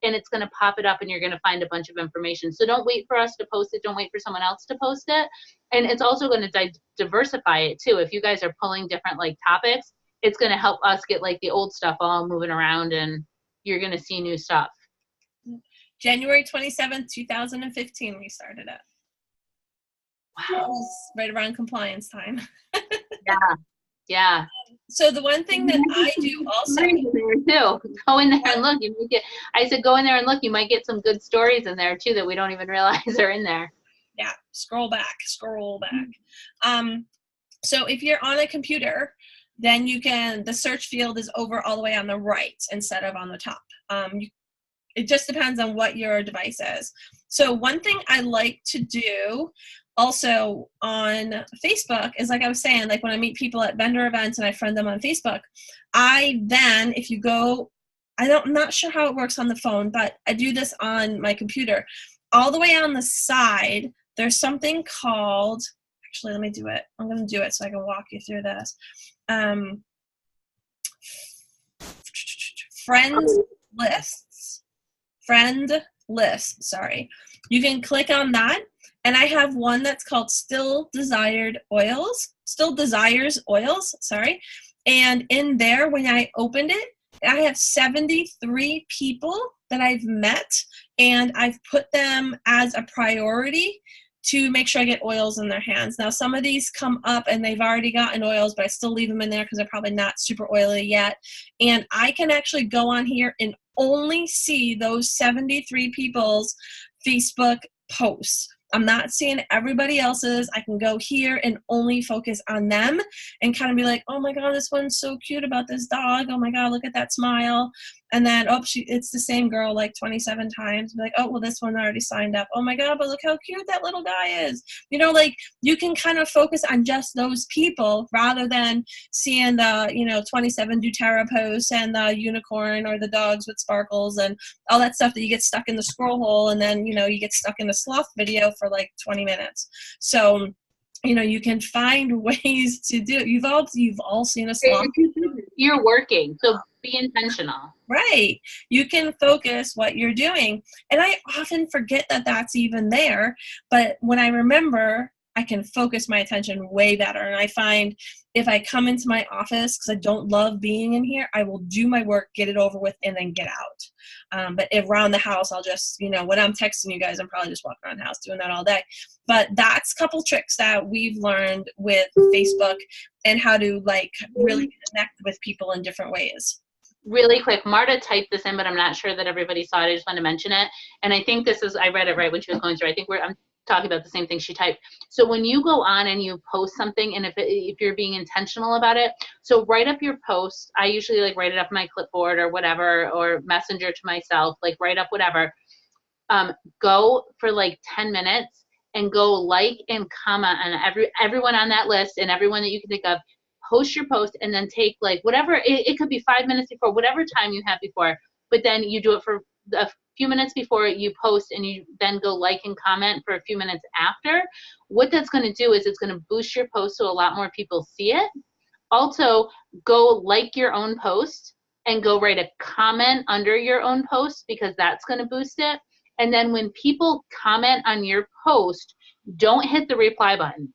and it's going to pop it up and you're going to find a bunch of information. So don't wait for us to post it. Don't wait for someone else to post it. And it's also going to diversify it too. If you guys are pulling different like topics, it's going to help us get like the old stuff all moving around and you're going to see new stuff. January 27th, 2015, we started it. Wow. It was right around compliance time. Yeah. So the one thing that I do also too, go in there and look. You might get, I said go in there and look. You might get some good stories in there too that we don't even realize are in there. Yeah, scroll back. So if you're on a computer, then you can, the search field is over all the way on the right instead of on the top. It just depends on what your device is. So one thing I like to do also on Facebook is, like I was saying, like when I meet people at vendor events and I friend them on Facebook, I then, if you go, I'm not sure how it works on the phone, but I do this on my computer. All the way on the side, there's something called, actually, let me do it. I'm going to do it so I can walk you through this. Friend lists, sorry. You can click on that, and I have one that's called Still Desires Oils, sorry. And in there, when I opened it, I have 73 people that I've met, and I've put them as a priority to make sure I get oils in their hands. Now, some of these come up and they've already gotten oils, but I still leave them in there because they're probably not super oily yet. And I can actually go on here and only see those 73 people's Facebook posts. I'm not seeing everybody else's. I can go here and only focus on them and kind of be like, oh my God, this one's so cute about this dog. Oh my God, look at that smile. And then, oh, it's the same girl like 27 times. Be like, oh, well, this one already signed up. Oh my God, but look how cute that little guy is. You know, like you can kind of focus on just those people rather than seeing the, 27 doTERRA posts and the unicorn or the dogs with sparkles and all that stuff that you get stuck in the scroll hole. And then, you get stuck in the sloth video for like 20 minutes. So, you can find ways to do it. You've all seen a sloth. You're working, so be intentional. Right. You can focus what you're doing. And I often forget that that's even there. But when I remember, I can focus my attention way better. And I find if I come into my office, because I don't love being in here, I will do my work, get it over with, and then get out. But around the house, I'll just, when I'm texting you guys, I'm probably just walking around the house doing that all day. But that's a couple tricks that we've learned with Facebook and how to really connect with people in different ways. Really quick, Marta typed this in, but I'm not sure that everybody saw it. I just want to mention it. And I think I read it right when she was going through. I think I'm talking about the same thing she typed. So when you go on and you post something, and if you're being intentional about it, so write up your post. I usually write it up on my clipboard or whatever, or messenger to myself, write up whatever. Go for 10 minutes and go like and comment on everyone on that list and everyone that you can think of. Post your post and then take whatever, it could be 5 minutes before, whatever time you have before, but then you do it for a few minutes before you post and you then go like and comment for a few minutes after, what that's going to do is it's going to boost your post so a lot more people see it. Also, go like your own post and go write a comment under your own post, because that's going to boost it. And then when people comment on your post, don't hit the reply button.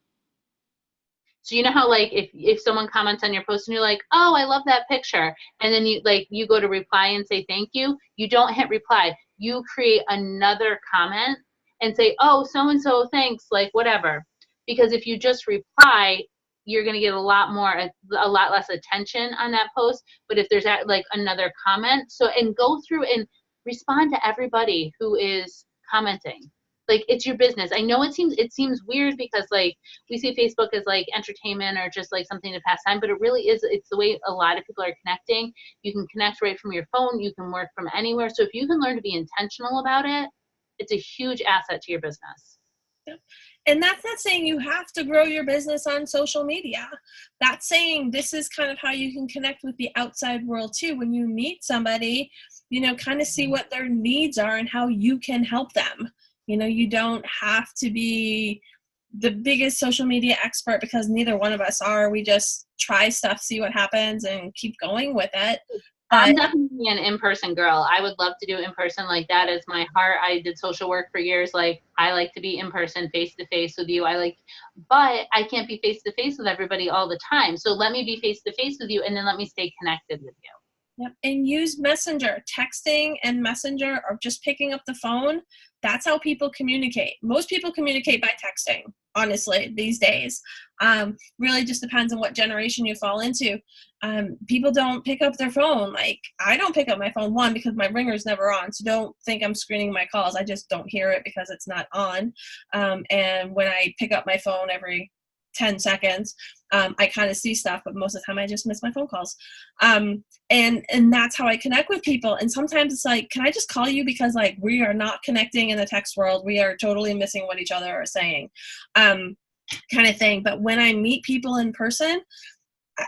So you know how like if someone comments on your post and you're like, oh, I love that picture, and then you go to reply and say thank you, you don't hit reply. You create another comment and say, oh, so-and-so, thanks, like whatever. Because if you just reply, you're going to get a lot less attention on that post. But if there's like another comment, and go through and respond to everybody who is commenting. Like, it's your business. I know it seems weird because like we see Facebook as like entertainment or just like something to pass time, but it really is. It's the way a lot of people are connecting. You can connect right from your phone. You can work from anywhere. So if you can learn to be intentional about it, it's a huge asset to your business. Yep. And that's not saying you have to grow your business on social media. That's saying this is kind of how you can connect with the outside world too. When you meet somebody, kind of see what their needs are and how you can help them. You don't have to be the biggest social media expert, because neither one of us are. We just try stuff, see what happens, and keep going with it. I'm definitely an in-person girl. I would love to do in-person. Like, that is my heart. I did social work for years. Like, I like to be in person, face-to-face with you. But I can't be face-to-face with everybody all the time. So let me be face-to-face with you, and then let me stay connected with you. Yep. And use Messenger. Texting and Messenger, or just picking up the phone. That's how people communicate. Most people communicate by texting, honestly, these days. Really just depends on what generation you fall into. People don't pick up their phone. Like, I don't pick up my phone, one, because my ringer's never on. So don't think I'm screening my calls. I just don't hear it because it's not on. And when I pick up my phone every 10 seconds, I kind of see stuff, but most of the time I just miss my phone calls. And that's how I connect with people. And sometimes it's like, can I just call you, because like we are not connecting in the text world. We are totally missing what each other are saying, kind of thing. But when I meet people in person,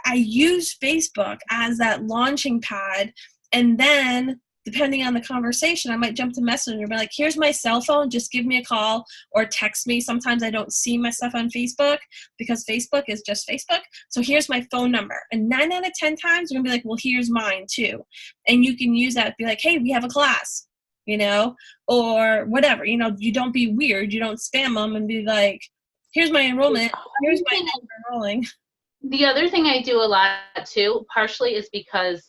I use Facebook as that launching pad. And then depending on the conversation, I might jump to Messenger and be like, here's my cell phone, just give me a call or text me. Sometimes I don't see my stuff on Facebook because Facebook is just Facebook. So here's my phone number. And 9 out of 10 times, you're gonna be like, well, here's mine too. And you can use that to be like, hey, we have a class, or whatever. You don't be weird. You don't spam them and be like, here's my enrollment. Here's my enrolling. The other thing I do a lot too, partially, is because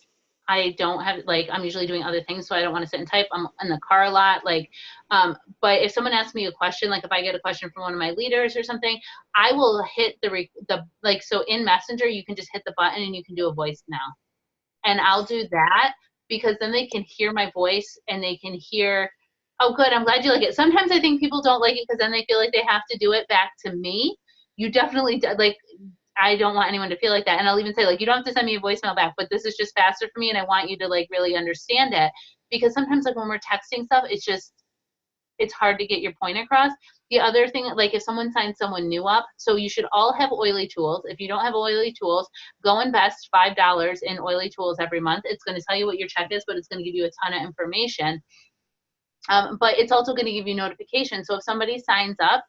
I don't have, I'm usually doing other things, so I don't want to sit and type. I'm in the car a lot, but if someone asks me a question, like if I get a question from one of my leaders or something, I will hit so in Messenger, you can just hit the button and you can do a voice now. And I'll do that because then they can hear my voice and they can hear, oh, good, I'm glad you like it. Sometimes I think people don't like it because then they feel like they have to do it back to me. You definitely, I don't want anyone to feel like that. And I'll even say, you don't have to send me a voicemail back, but this is just faster for me, and I want you to, really understand it. Because sometimes, when we're texting stuff, it's hard to get your point across. The other thing, if someone signs someone new up, so you should all have Oily Tools. If you don't have Oily Tools, go invest $5 in Oily Tools every month. It's going to tell you what your check is, but it's going to give you a ton of information. But it's also going to give you notifications. So if somebody signs up,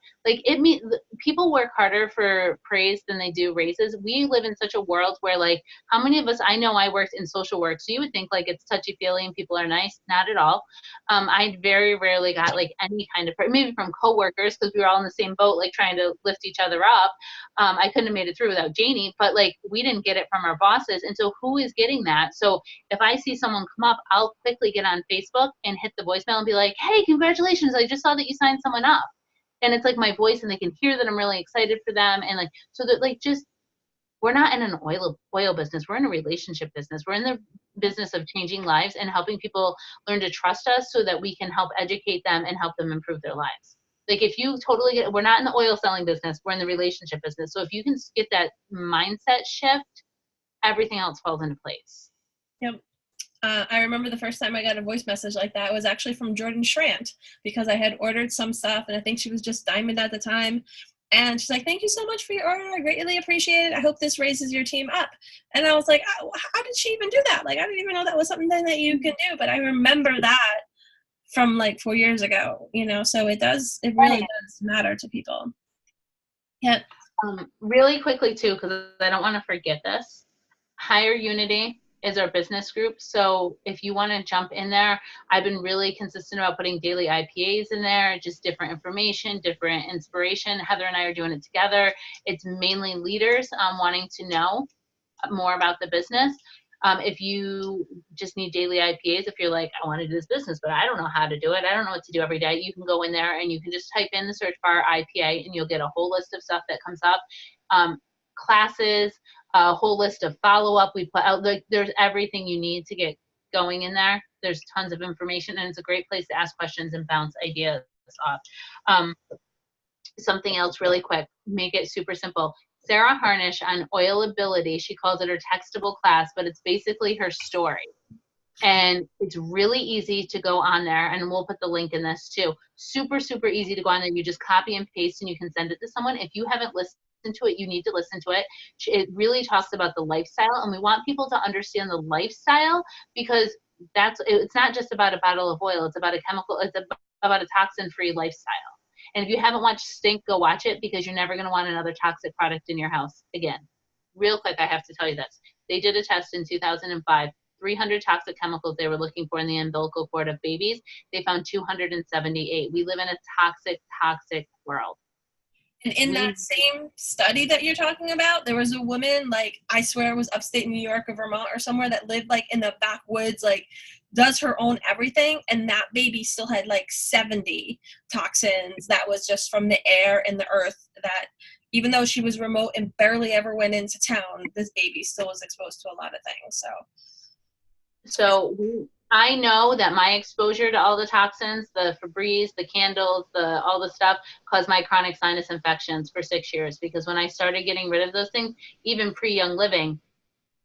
people work harder for praise than they do raises. We live in such a world where, how many of us, I know I worked in social work, so you would think, it's touchy-feely and people are nice. Not at all. I very rarely got, any kind of, maybe from coworkers, because we were all in the same boat, trying to lift each other up. I couldn't have made it through without Janie, but, we didn't get it from our bosses. And so who is getting that? So if I see someone come up, I'll quickly get on Facebook and hit the voicemail and be like, hey, congratulations, I just saw that you signed someone up. And it's my voice, and they can hear that I'm really excited for them. And so that we're not in an oil business. We're in a relationship business. We're in the business of changing lives and helping people learn to trust us so that we can help educate them and help them improve their lives. If you totally we're not in the oil selling business, we're in the relationship business. So if you can get that mindset shift, everything else falls into place. Yep. I remember the first time I got a voice message like that was actually from Jordan Schrant, because I had ordered some stuff, and I think she was just Diamond at the time. And she's like, thank you so much for your order. I greatly appreciate it. I hope this raises your team up. And I was like, oh, how did she even do that? I didn't even know that was something that you can do. But I remember that from like 4 years ago, so it really does matter to people. Yeah. Really quickly too, because I don't want to forget this. Higher Unity is our business group. So if you want to jump in there, I've been really consistent about putting daily IPAs in there, just different information, different inspiration. Heather and I are doing it together. It's mainly leaders wanting to know more about the business. If you just need daily IPAs, if you're like, I want to do this business, but I don't know how to do it, I don't know what to do every day, you can go in there and you can just type in the search bar IPA and you'll get a whole list of stuff that comes up. Classes, a whole list of follow-up. We put out, like, there's everything you need to get going in there. There's tons of information, and it's a great place to ask questions and bounce ideas off. Something else really quick, make it super simple. Sarah Harnish on Oilability, she calls it her textable class, but it's basically her story. And it's really easy to go on there, and we'll put the link in this too. Super, super easy to go on there. You just copy and paste and you can send it to someone. If you haven't listened to it, you need to listen to it. It really talks about the lifestyle, and we want people to understand the lifestyle, because it's not just about a bottle of oil, it's about a chemical, it's about a toxin-free lifestyle. And if you haven't watched Stink, go watch it, because you're never going to want another toxic product in your house again. Real quick, I have to tell you this. They did a test in 2005, 300 toxic chemicals they were looking for in the umbilical cord of babies. They found 278. We live in a toxic world. And in that same study that you're talking about, there was a woman, like, I swear it was upstate New York or Vermont or somewhere, that lived like in the backwoods, like does her own everything. And that baby still had like 70 toxins that was just from the air and the earth, that even though she was remote and barely ever went into town, this baby still was exposed to a lot of things. So I know that my exposure to all the toxins, the Febreze, the candles, all the stuff, caused my chronic sinus infections for 6 years, because when I started getting rid of those things, even pre-Young Living,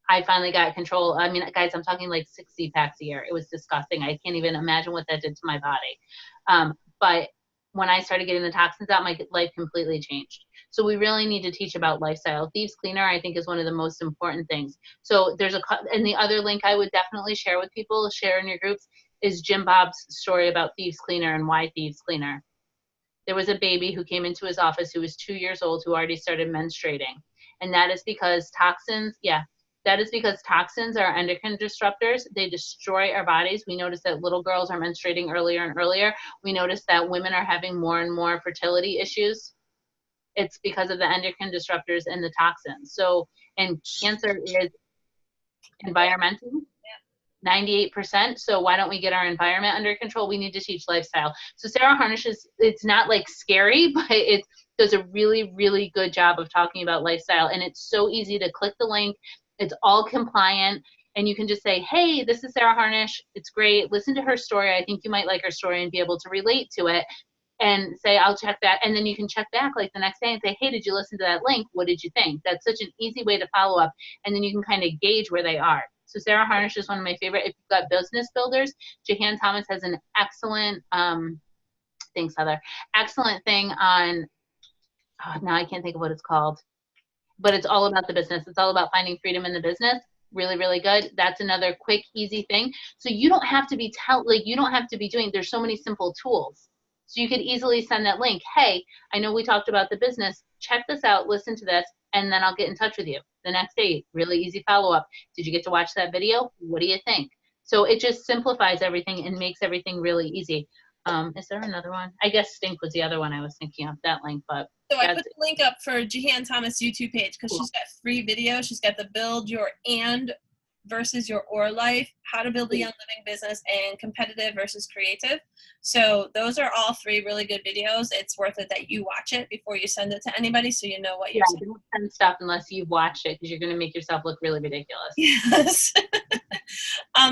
I finally got control. I mean, guys, I'm talking like 60 packs a year. It was disgusting. I can't even imagine what that did to my body. But when I started getting the toxins out, my life completely changed. So we really need to teach about lifestyle. Thieves Cleaner, I think, is one of the most important things. So and the other link I would definitely share with people, share in your groups, is Jim Bob's story about Thieves Cleaner and why Thieves Cleaner. There was a baby who came into his office who was 2 years old, who already started menstruating. And that is because toxins are endocrine disruptors. They destroy our bodies. We notice that little girls are menstruating earlier and earlier. We notice that women are having more and more fertility issues. It's because of the endocrine disruptors and the toxins. So, and cancer is environmental, 98%. So why don't we get our environment under control? We need to teach lifestyle. So Sarah Harnish it's not like scary, but it does a really, really good job of talking about lifestyle. And it's so easy to click the link. It's all compliant. And you can just say, hey, this is Sarah Harnish. It's great. Listen to her story. I think you might like her story and be able to relate to it. And say, I'll check that. And then you can check back like the next day and say, hey, did you listen to that link? What did you think? That's such an easy way to follow up. And then you can kind of gauge where they are. So Sarah Harnish is one of my favorite. If you've got business builders, Jahan Thomas has an excellent, thanks, Heather, excellent thing on, now I can't think of what it's called, but it's all about the business. It's all about finding freedom in the business. Really, really good. That's another quick, easy thing. So you don't have to be you don't have to be doing, there's so many simple tools. So you could easily send that link. Hey, I know we talked about the business. Check this out. Listen to this. And then I'll get in touch with you the next day. Really easy follow-up. Did you get to watch that video? What do you think? So it just simplifies everything and makes everything really easy. Is there another one? I guess Stink was the other one I was thinking of, that link. But so I put the link up for Jahan Thomas' YouTube page, because she's got free videos. She's got the Build Your And versus Your Or Life, How to Build a Young Living Business, and Competitive versus Creative. So those are all 3 really good videos. It's worth it that you watch it before you send it to anybody, so you know what you're saying. Don't send stuff unless you've watched it, because you're going to make yourself look really ridiculous. Yes.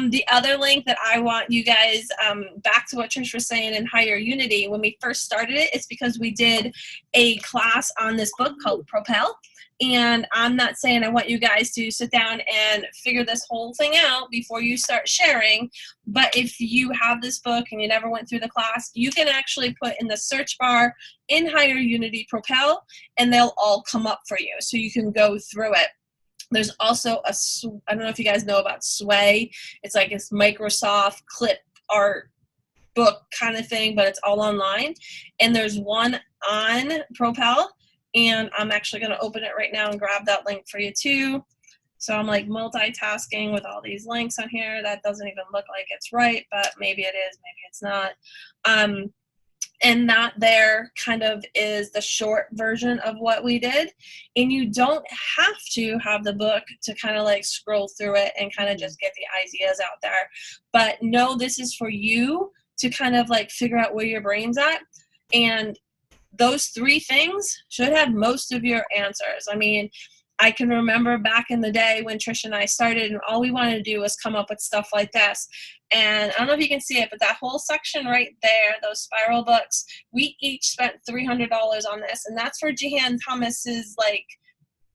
The other link that I want you guys, back to what Trish was saying in Higher Unity, when we first started it's because we did a class on this book called Propel. And I'm not saying I want you guys to sit down and figure this whole thing out before you start sharing, but if you have this book and you never went through the class, you can actually put in the search bar in Higher Unity Propel, and they'll all come up for you. So you can go through it. There's also I don't know if you guys know about Sway. It's like this Microsoft clip art book kind of thing, but it's all online. And there's one on Propel, and I'm actually going to open it right now and grab that link for you too. So I'm like multitasking with all these links on here. That doesn't even look like it's right, but maybe it is, maybe it's not. And that there kind of is the short version of what we did. And you don't have to have the book to kind of like scroll through it and kind of just get the ideas out there. But no, this is for you to kind of like figure out where your brain's at. And those 3 things should have most of your answers. I mean, I can remember back in the day when Trish and I started, and all we wanted to do was come up with stuff like this. And I don't know if you can see it, but that whole section right there, those spiral books, we each spent $300 on this. And that's for Jehan Thomas's like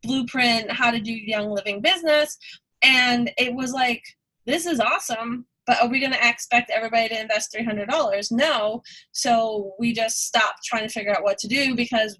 blueprint, how to do young living business. And it was like, this is awesome, but are we going to expect everybody to invest $300? No. So we just stopped trying to figure out what to do because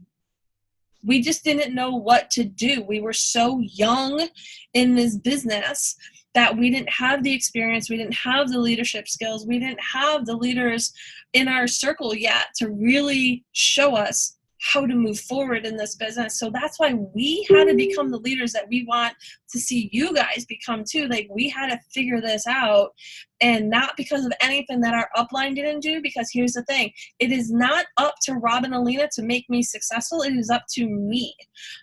we just didn't know what to do. We were so young in this business that we didn't have the experience. We didn't have the leadership skills. We didn't have the leaders in our circle yet to really show us how to move forward in this business. So that's why we had to become the leaders that we want to see you guys become too. Like, we had to figure this out, and not because of anything that our upline didn't do, because here's the thing. It is not up to Rob and Alina to make me successful. It is up to me.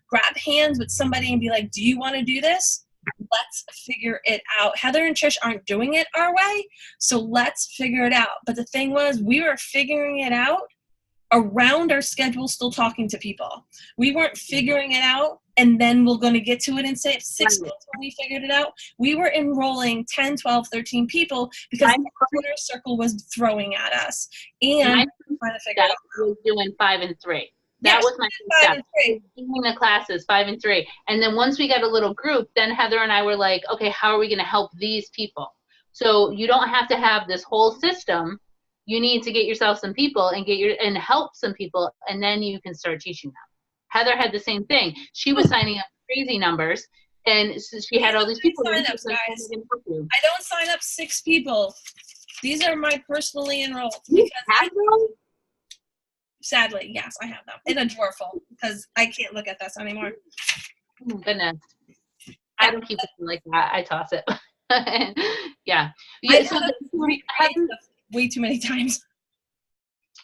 Grab hands with somebody and be like, do you want to do this? Let's figure it out. Heather and Trish aren't doing it our way, so let's figure it out. But the thing was, we were figuring it out around our schedule, still talking to people. We weren't figuring it out and then we're going to get to it in 6 months when we figured it out. We were enrolling 10, 12, 13 people because the Twitter circle was throwing at us. And trying to figure it out. Was doing 5 and 3. That was my step. Doing the classes 5 and 3. And then once we got a little group, then Heather and I were like, okay, how are we going to help these people? So you don't have to have this whole system. You need to get yourself some people and help some people, and then you can start teaching them. Heather had the same thing. She was signing up crazy numbers, and so she had all these people. Sign-ups, guys. I don't sign up 6 people. These are my personally enrolled. Sadly, yes, I have them in a drawer full because I can't look at this anymore. Oh, goodness. I don't keep it like that. I toss it. Yeah. So way too many times.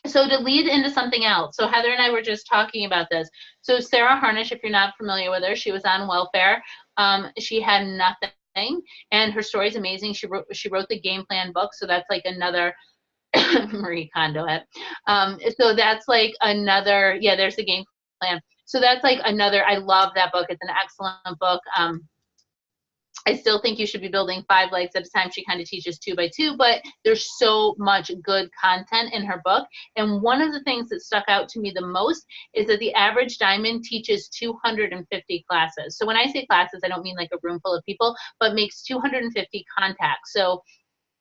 So to lead into something else, so Heather and I were just talking about this. So Sarah Harnish, if you're not familiar with her, she was on welfare. She had nothing, and her story is amazing. She wrote the game plan book, so that's like another Marie Kondo. So that's like another, there's the game plan. So that's like another, I love that book. It's an excellent book. I still think you should be building 5 legs at a time. She kind of teaches 2 by 2, but there's so much good content in her book. And one of the things that stuck out to me the most is that the average diamond teaches 250 classes. So when I say classes, I don't mean like a room full of people, but makes 250 contacts. So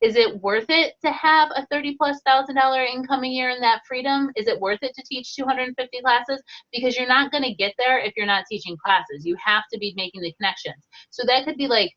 is it worth it to have a $30,000+ income a year in that freedom? Is it worth it to teach 250 classes? Because you're not going to get there if you're not teaching classes. You have to be making the connections. So that could be like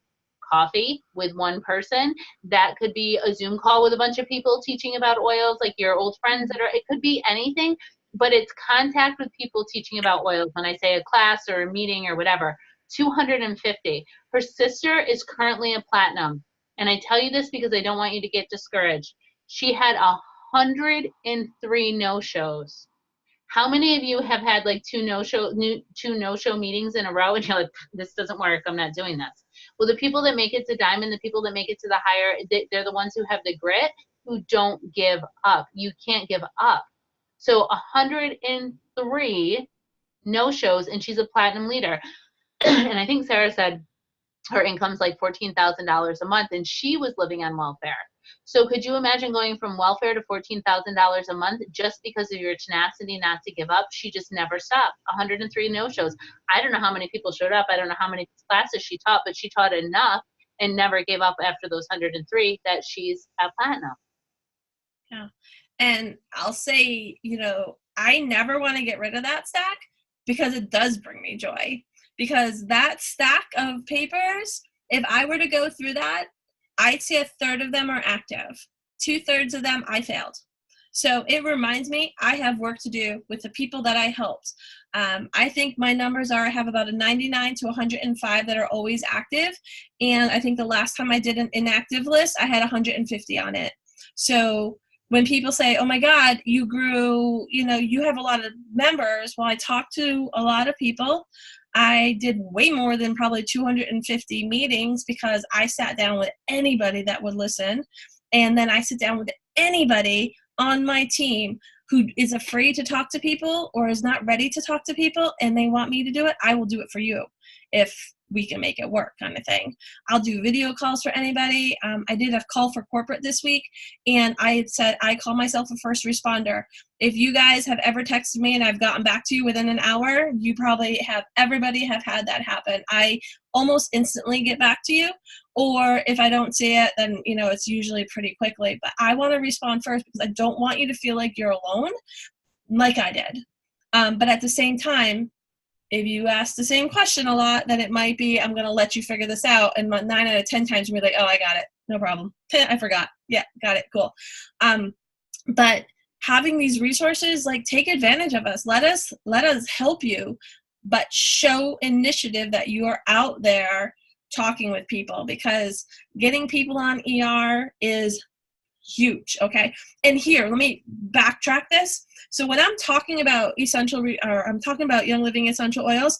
coffee with one person. That could be a Zoom call with a bunch of people teaching about oils, like your old friends it could be anything, but it's contact with people teaching about oils. When I say a class or a meeting or whatever, 250. Her sister is currently a platinum. And I tell you this because I don't want you to get discouraged. She had 103 no-shows. How many of you have had like 2 no-show meetings in a row and you're like, this doesn't work, I'm not doing this? Well, the people that make it to diamond, the people that make it to the higher, they're the ones who have the grit, who don't give up. You can't give up. So 103 no-shows, and she's a platinum leader. And I think Sarah said her income's like $14,000 a month, and she was living on welfare. So could you imagine going from welfare to $14,000 a month just because of your tenacity not to give up? She just never stopped. 103 no-shows. I don't know how many people showed up. I don't know how many classes she taught, but she taught enough and never gave up after those 103 that she's at platinum. Yeah. And I'll say, I never want to get rid of that stack because it does bring me joy. Because that stack of papers, if I were to go through that, I'd say 1/3 of them are active. 2/3 of them I failed. So it reminds me I have work to do with the people that I helped. I think my numbers are I have about a 99 to 105 that are always active. And I think the last time I did an inactive list, I had 150 on it. So when people say, oh my God, you grew, you have a lot of members. Well, I talked to a lot of people. I did way more than probably 250 meetings because I sat down with anybody that would listen. And then I sit down with anybody on my team who is afraid to talk to people or is not ready to talk to people and they want me to do it. I will do it for you if we can make it work, kind of thing. I'll do video calls for anybody. I did a call for corporate this week, and I had said I call myself a first responder. If you guys have ever texted me and I've gotten back to you within an hour, you probably have, everybody have had that happen. I almost instantly get back to you, or if I don't see it, then it's usually pretty quickly. But I want to respond first because I don't want you to feel like you're alone, like I did. But at the same time, if you ask the same question a lot, then it might be, I'm going to let you figure this out. And 9 out of 10 times you'll be like, oh, I got it. No problem. I forgot. Yeah, got it. Cool. But having these resources, like, take advantage of us. Let us help you, but show initiative that you are out there talking with people, because getting people on ER is huge. Okay. And here, let me backtrack this. So when I'm talking about I'm talking about Young Living essential oils,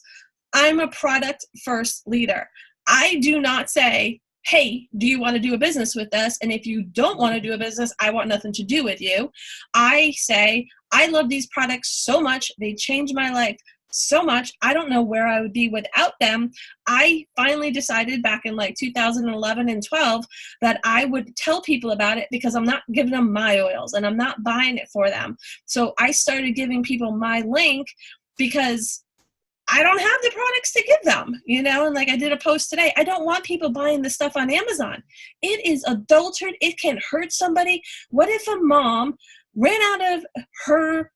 I'm a product first leader. I do not say, hey, do you want to do a business with us? And if you don't want to do a business, I want nothing to do with you. I say, I love these products so much. They changed my life so much. I don't know where I would be without them. I finally decided back in like 2011 and 12 that I would tell people about it because I'm not giving them my oils and I'm not buying it for them. So I started giving people my link because I don't have the products to give them, and like I did a post today. I don't want people buying the stuff on Amazon. It is adulterated. It can hurt somebody. What if a mom ran out of her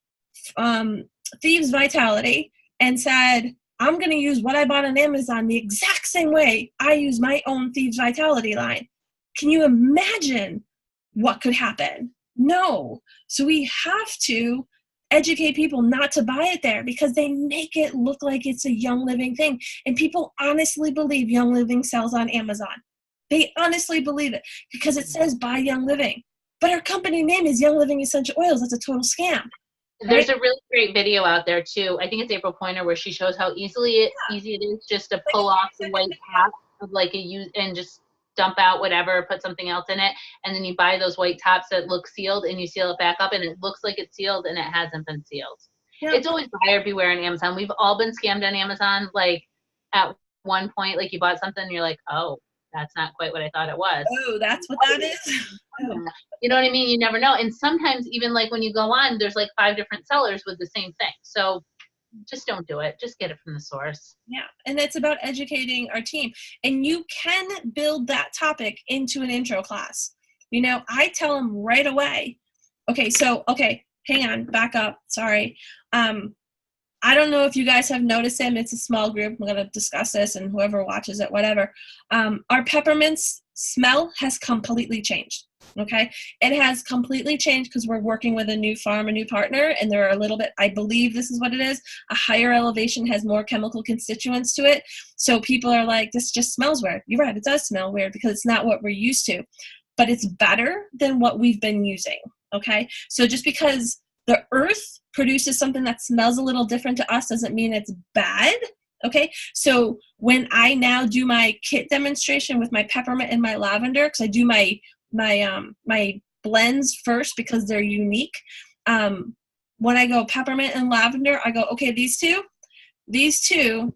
Thieves Vitality and said, I'm going to use what I bought on Amazon the exact same way I use my own Thieves Vitality line? Can you imagine what could happen? No. So we have to educate people not to buy it there because they make it look like it's a Young Living thing. And people honestly believe Young Living sells on Amazon. They honestly believe it because it says buy Young Living. But our company name is Young Living Essential Oils. That's a total scam. There's a really great video out there too. I think it's April Pointer where she shows how easy it is just to pull off the white top of like and just dump out whatever, put something else in it, and then you buy those white tops that look sealed and you seal it back up and it looks like it's sealed and it hasn't been sealed. Yeah. It's always buyer beware on Amazon. We've all been scammed on Amazon. Like at one point, like you bought something and you're like, oh, that's not quite what I thought it was. Oh, that's what that is? Oh. You know what I mean? You never know. And sometimes even like when you go on, there's like 5 different sellers with the same thing. So just don't do it. Just get it from the source. Yeah. And it's about educating our team. And you can build that topic into an intro class. I tell them right away. Okay, hang on, back up. Sorry. I don't know if you guys have noticed him. It's a small group. We're going to discuss this and whoever watches it, whatever. Our peppermints smell has completely changed. Okay. It has completely changed because we're working with a new farm, a new partner, and they're a little bit, I believe this is what it is. A higher elevation has more chemical constituents to it. So people are like, this just smells weird. You're right. It does smell weird because it's not what we're used to, but it's better than what we've been using. Okay. So just because the earth produces something that smells a little different to us doesn't mean it's bad. Okay. So when I now do my kit demonstration with my peppermint and my lavender, because I do my blends first because they're unique. When I go peppermint and lavender, I go, okay, these two,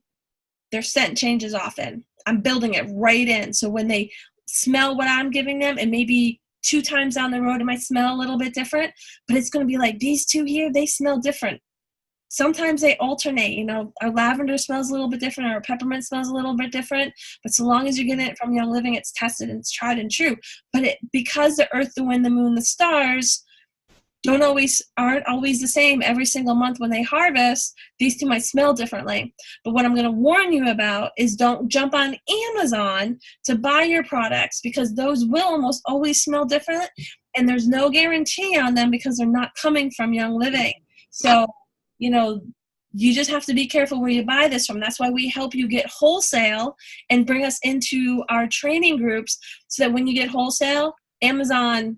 their scent changes often. I'm building it right in. So when they smell what I'm giving them, and maybe 2 times down the road, it might smell a little bit different, but it's going to be like these 2 here, they smell different. Sometimes they alternate, our lavender smells a little bit different, our peppermint smells a little bit different, but so long as you're getting it from Young Living, it's tested and it's tried and true. But because the earth, the wind, the moon, the stars aren't always the same every single month when they harvest, these 2 might smell differently. But what I'm going to warn you about is don't jump on Amazon to buy your products because those will almost always smell different. and there's no guarantee on them because they're not coming from Young Living. So, you know, you just have to be careful where you buy this from. That's why we help you get wholesale and bring us into our training groups so that when you get wholesale, Amazon,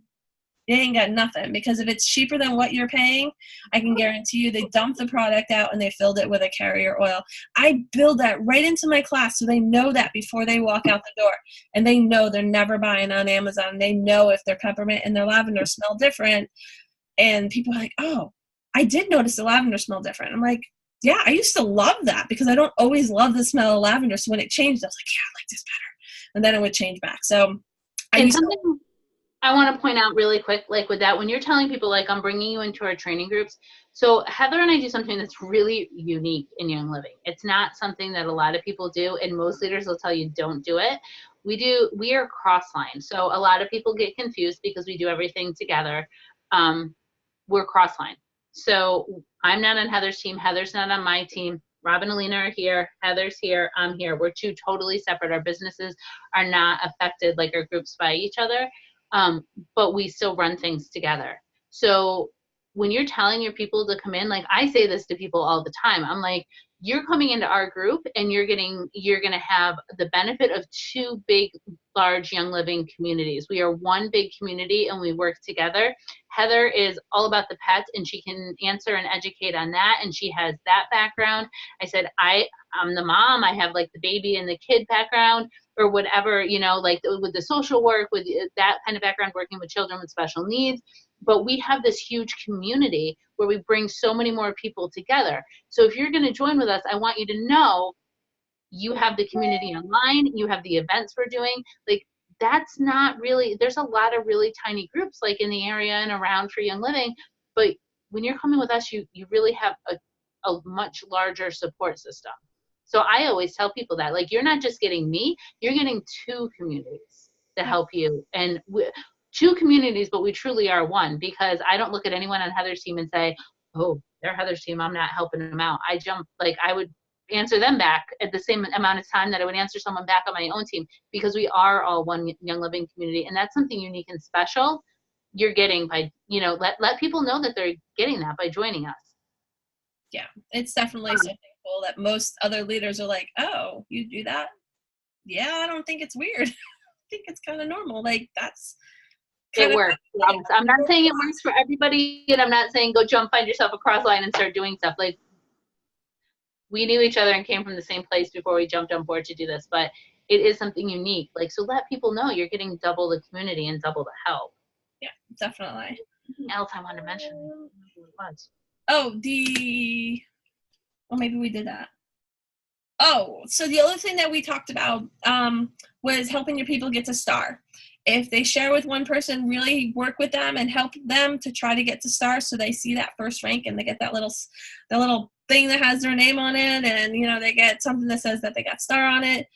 they ain't got nothing, because if it's cheaper than what you're paying, I can guarantee you they dumped the product out and they filled it with a carrier oil. I build that right into my class so they know that before they walk out the door. And they know they're never buying on Amazon. They know if their peppermint and their lavender smell different. And people are like, oh, I did notice the lavender smell different. I'm like, yeah, I used to love that because I don't always love the smell of lavender. So when it changed, I was like, yeah, I like this better. And then it would change back. So something I want to point out really quick, like with that, when you're telling people, like, I'm bringing you into our training groups. So Heather and I do something that's really unique in Young Living. It's not something that a lot of people do, and most leaders will tell you don't do it. We are cross-line. So a lot of people get confused because we do everything together. We're cross-line. So I'm not on Heather's team. Heather's not on my team. Rob and Alina are here. Heather's here. I'm here. We're two totally separate. Our businesses are not affected, like our groups, by each other. But we still run things together. So when you're telling your people to come in, like I say this to people all the time, I'm like, you're coming into our group and you're going to have the benefit of two big, large Young Living communities. We are one big community and we work together. Heather is all about the pets and she can answer and educate on that. And she has that background. I said, I'm the mom. I have like the baby and the kid background or whatever, you know, like with the social work, with that kind of background, working with children with special needs. But we have this huge community where we bring so many more people together. So if you're going to join with us, I want you to know you have the community online, you have the events we're doing. Like that's not really, there's a lot of really tiny groups like in the area and around for Young Living. But when you're coming with us, you really have a much larger support system. So I always tell people that, like, you're not just getting me, you're getting two communities to help you. And two communities, but we truly are one, because I don't look at anyone on Heather's team and say, oh, they're Heather's team, I'm not helping them out. I would answer them back at the same amount of time that I would answer someone back on my own team, because we are all one Young Living community. And that's something unique and special you're getting by, you know, let people know that they're getting that by joining us. Yeah, it's definitely something cool that most other leaders are like, oh, you do that? Yeah, I don't think it's weird. I think it's kind of normal. Like that's it works. I'm not saying it works for everybody, and I'm not saying go jump, find yourself a cross line and start doing stuff. Like we knew each other and came from the same place before we jumped on board to do this, but it is something unique. Like, so let people know you're getting double the community and double the help. Yeah, definitely. Anything else I want to mention? Oh, maybe we did that. Oh, so the other thing that we talked about was helping your people get to star. If they share with one person, really work with them and help them to try to get to star, so they see that first rank and they get that little thing that has their name on it, and you know they get something that says that they got star on it.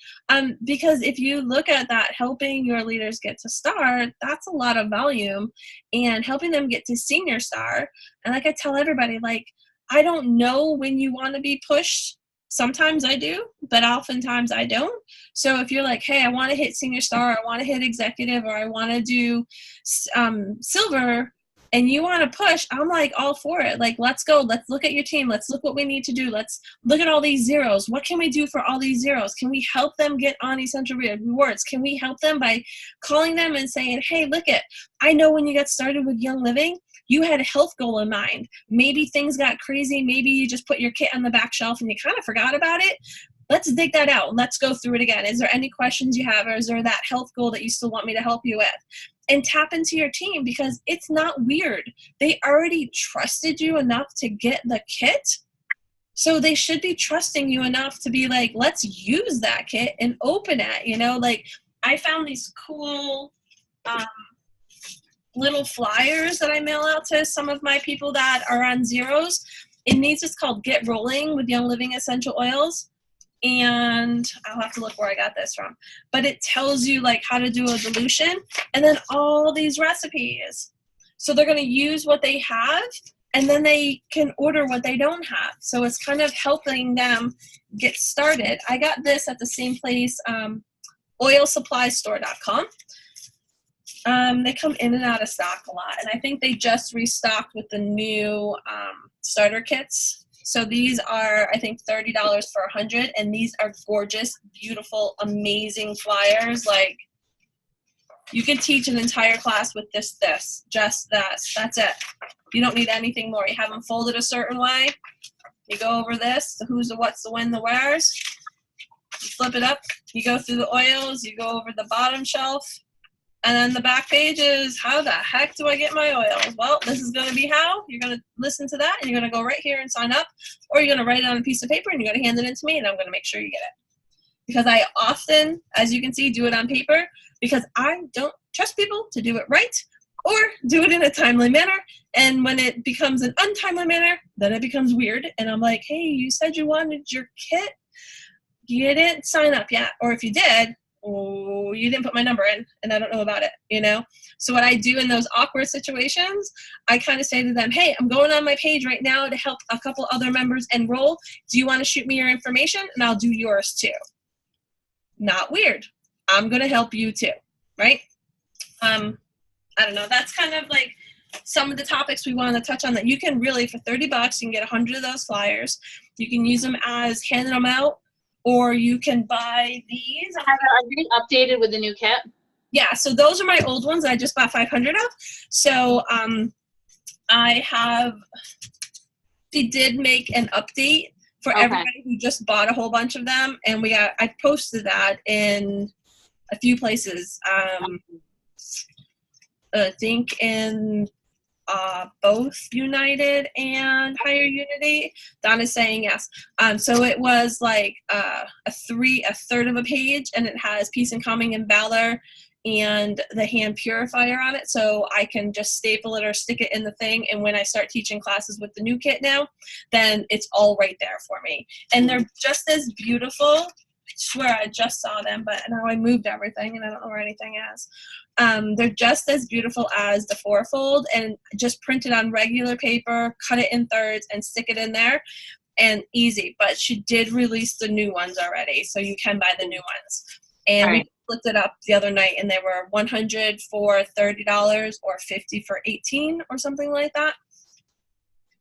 Because if you look at that, helping your leaders get to star, that's a lot of volume, and helping them get to senior star. And like I tell everybody, like I don't know when you want to be pushed. Sometimes I do, but oftentimes I don't. So if you're like, hey, I want to hit senior star, I want to hit executive, or I want to do silver, and you want to push, I'm like all for it. Like, let's go. Let's look at your team. Let's look what we need to do. Let's look at all these zeros. What can we do for all these zeros? Can we help them get on Essential Rewards? Can we help them by calling them and saying, hey, look I know when you got started with Young Living, you had a health goal in mind. Maybe things got crazy. Maybe you just put your kit on the back shelf and you kind of forgot about it. Let's dig that out. Let's go through it again. Is there any questions you have, or is there that health goal that you still want me to help you with? And tap into your team, because it's not weird. They already trusted you enough to get the kit. So they should be trusting you enough to be like, let's use that kit and open it. You know, like I found these cool little flyers that I mail out to some of my people that are on zeros. And these is called Get Rolling with Young Living Essential Oils. And I'll have to look where I got this from. But it tells you like how to do a dilution and then all these recipes. So they're going to use what they have, and then they can order what they don't have. So it's kind of helping them get started. I got this at the same place, oilsupply.store.com. They come in and out of stock a lot, and I think they just restocked with the new starter kits. So these are, I think, $30 for 100, and these are gorgeous, beautiful, amazing flyers. Like, you can teach an entire class with just this. That's it. You don't need anything more. You have them folded a certain way. You go over this, the who's, the what's, the when, the where's. You flip it up. You go through the oils. You go over the bottom shelf. And then the back page is, how the heck do I get my oils? Well, this is going to be how. You're going to listen to that, and you're going to go right here and sign up, or you're going to write it on a piece of paper, and you're going to hand it in to me, and I'm going to make sure you get it. Because I often, as you can see, do it on paper, because I don't trust people to do it right or do it in a timely manner. And when it becomes an untimely manner, then it becomes weird. And I'm like, hey, you said you wanted your kit. You didn't sign up yet. Or if you did, oh, you didn't put my number in, and I don't know about it, you know? So what I do in those awkward situations, I kind of say to them, hey, I'm going on my page right now to help a couple other members enroll. Do you want to shoot me your information? And I'll do yours too. Not weird. I'm going to help you too, right? I don't know. That's kind of like some of the topics we want to touch on that you can really, for $30, you can get 100 of those flyers. You can use them as handing them out, or you can buy these. Are they updated with the new kit? Yeah, so those are my old ones that I just bought 500 of. So they did make an update for everybody who just bought a whole bunch of them, and I posted that in a few places. I think in both United and Higher Unity. Donna's saying yes. So it was like a third of a page, and it has Peace and Calming and Valor and the hand purifier on it, so I can just staple it or stick it in the thing, and when I start teaching classes with the new kit now, then it's all right there for me. And they're just as beautiful. I swear I just saw them, but now I moved everything and I don't know where anything is. They're just as beautiful as the fourfold, and just print it on regular paper, cut it in thirds, and stick it in there, and easy. But she did release the new ones already, so you can buy the new ones. And we looked it up the other night, and they were 100 for $30 or 50 for 18 or something like that.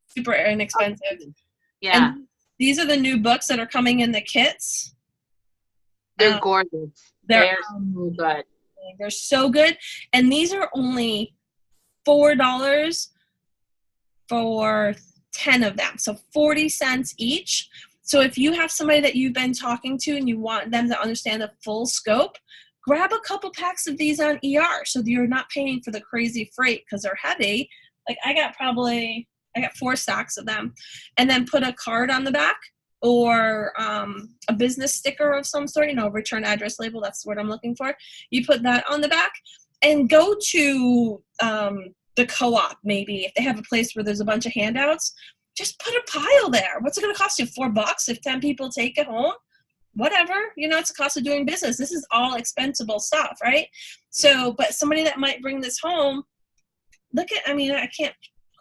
Super inexpensive. Yeah. And these are the new books that are coming in the kits. They're gorgeous. They're so good. They're so good. And these are only $4 for 10 of them. So 40 cents each. So if you have somebody that you've been talking to and you want them to understand the full scope, grab a couple packs of these on ER so that you're not paying for the crazy freight, because they're heavy. Like I got 4 stacks of them. And then put a card on the back, or a business sticker of some sort, return address label, that's what I'm looking for. You put that on the back, and go to the co-op, maybe, if they have a place where there's a bunch of handouts. Just put a pile there. What's it going to cost you, $4 if 10 people take it home? Whatever, it's the cost of doing business. This is all expendable stuff, right? So, but somebody that might bring this home, I can't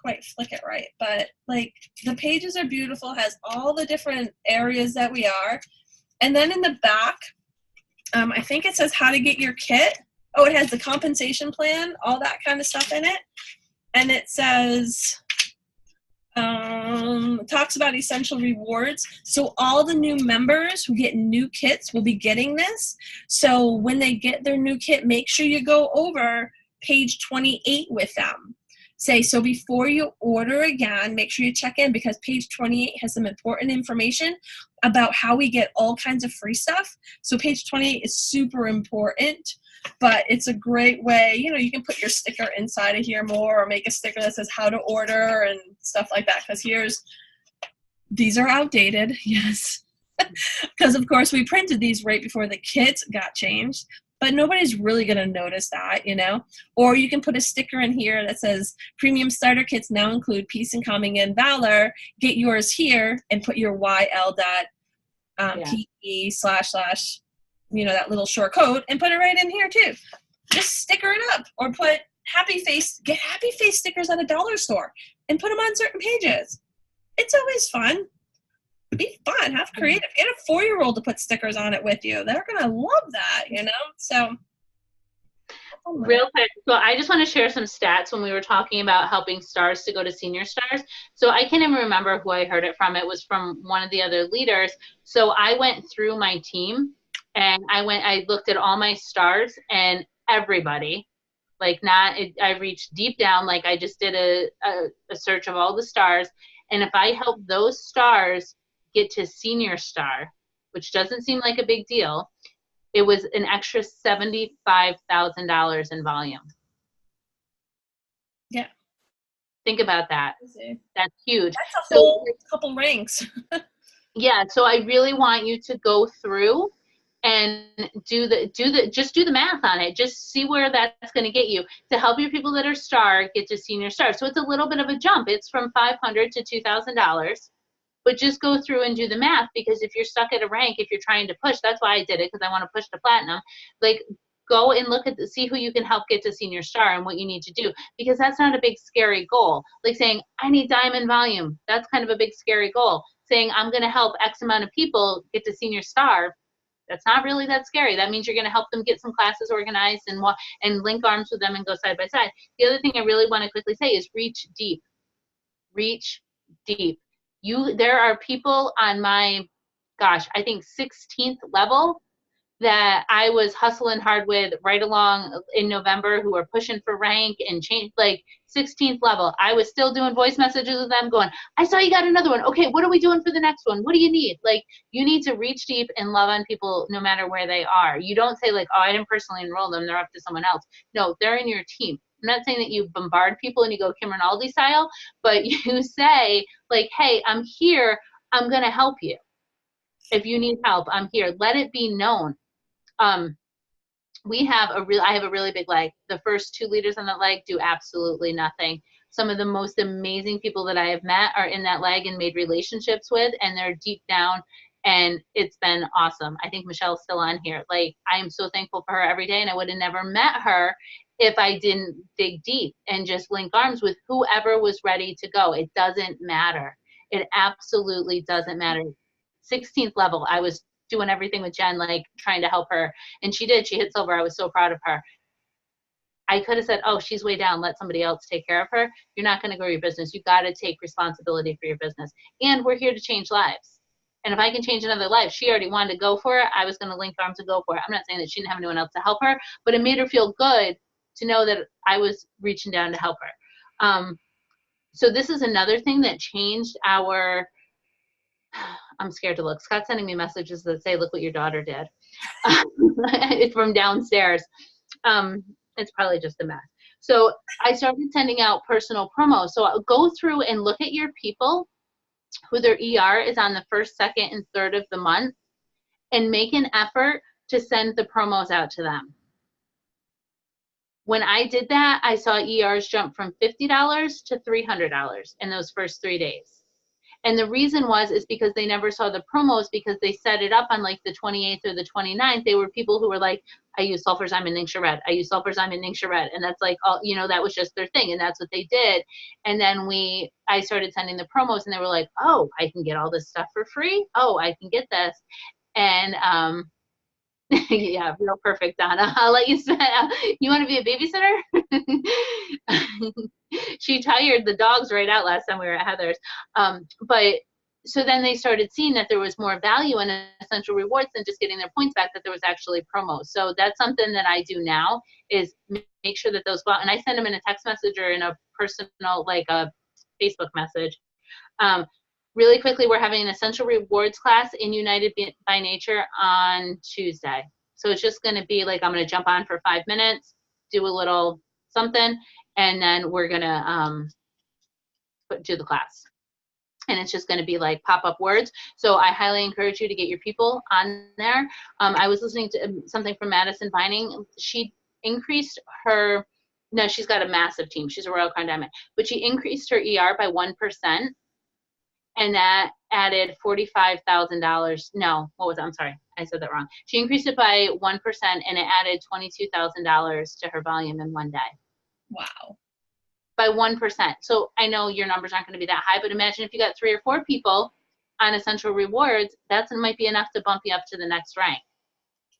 quite flick it right, but like the pages are beautiful, has all the different areas that we are. And then in the back, I think it says how to get your kit. Oh, it has the compensation plan, all that kind of stuff in it. And it says, talks about essential rewards. So all the new members who get new kits will be getting this. So when they get their new kit, make sure you go over page 28 with them. So before you order again, make sure you check in, because page 28 has some important information about how we get all kinds of free stuff. So page 28 is super important, but it's a great way, you can put your sticker inside of here more, or make a sticker that says how to order and stuff like that, because these are outdated, yes. Because of course we printed these right before the kits got changed. But nobody's really going to notice that, Or you can put a sticker in here that says, premium starter kits now include Peace and Calming and Valor. Get yours here, and put your YL.PE / that little short code, and put it right in here too. Just sticker it up, or put get happy face stickers at a dollar store and put them on certain pages. It's always fun. Be fun, have creative. Get a 4-year-old to put stickers on it with you. They're gonna love that, So Real quick, so I just want to share some stats when we were talking about helping stars to go to senior stars. So I can't even remember who I heard it from. It was from one of the other leaders. So I went through my team and I looked at all my stars and everybody, like I reached deep down, like I just did a search of all the stars. And if I help those stars get to senior star, which doesn't seem like a big deal, it was an extra $75,000 in volume. Yeah. Think about that. That's huge. That's a whole couple ranks. Yeah, so I really want you to go through and just do the math on it. Just see where that's going to get you to help your people that are star get to senior star. So it's a little bit of a jump. It's from $500 to $2,000. But just go through and do the math, because if you're stuck at a rank, if you're trying to push, that's why I did it, because I want to push to platinum. Like, go and look at see who you can help get to senior star and what you need to do, because that's not a big scary goal. Like saying I need diamond volume, that's kind of a big scary goal. Saying I'm going to help X amount of people get to senior star, that's not really that scary. That means you're going to help them get some classes organized and link arms with them and go side by side. The other thing I really want to quickly say is reach deep. Reach deep. There are people on my, gosh, I think 16th level that I was hustling hard with right along in November, who were pushing for rank and change, like 16th level. I was still doing voice messages with them going, I saw you got another one. Okay, what are we doing for the next one? What do you need? Like, you need to reach deep and love on people no matter where they are. You don't say like, oh, I didn't personally enroll them, they're up to someone else. No, they're in your team. I'm not saying that you bombard people and you go Kim Rinaldi style, but you say like, hey, I'm here, I'm gonna help you. If you need help, I'm here. Let it be known. I have a really big leg. The first 2 leaders on that leg do absolutely nothing. Some of the most amazing people that I have met are in that leg and made relationships with, and they're deep down, and it's been awesome. I think Michelle's still on here. Like, I am so thankful for her every day, and I would have never met her if I didn't dig deep and just link arms with whoever was ready to go. It doesn't matter. It absolutely doesn't matter. 16th level, I was doing everything with Jen, like trying to help her. And she did. She hit silver. I was so proud of her. I could have said, oh, she's way down, let somebody else take care of her. You're not going to grow your business. You got to take responsibility for your business. And we're here to change lives. And if I can change another life, she already wanted to go for it. I was going to link arms and go for it. I'm not saying that she didn't have anyone else to help her, but it made her feel good to know that I was reaching down to help her. So this is another thing that changed our, I'm scared to look. Scott's sending me messages that say, look what your daughter did. It's from downstairs. It's probably just a mess. So I started sending out personal promos. So I'll go through and look at your people who their ER is on the 1st, 2nd, and 3rd of the month, and make an effort to send the promos out to them. When I did that, I saw ERs jump from $50 to $300 in those first 3 days. And the reason is because they never saw the promos, because they set it up on like the 28th or the 29th. They were people who were like, I use sulfurzyme and Ningxia Red. I use sulfurzyme and Ningxia Red. And that's like, all, that was just their thing. And that's what they did. And then I started sending the promos, and they were like, oh, I can get all this stuff for free. Oh, I can get this. And, yeah, real perfect, Donna. I'll let you spend. You want to be a babysitter? She tired the dogs right out last time we were at Heather's. But so then they started seeing that there was more value in Essential Rewards than just getting their points back, that there was actually promos. So that's something that I do now, is make sure that those go out. And I send them in a text message or in a personal, like a Facebook message. Really quickly, we're having an Essential Rewards class in United by Nature on Tuesday. So it's just going to be like, I'm going to jump on for 5 minutes, do a little something, and then we're going to do the class. And it's just going to be like pop-up words. So I highly encourage you to get your people on there. I was listening to something from Madison Vining. She increased her, no, she's got a massive team. She's a Royal Crown Diamond. But she increased her ER by 1%. And that added $45,000. No, what was it? I'm sorry. I said that wrong. She increased it by 1%, and it added $22,000 to her volume in one day. Wow. By 1%. So I know your numbers aren't going to be that high, but imagine if you got 3 or 4 people on Essential Rewards, that might be enough to bump you up to the next rank.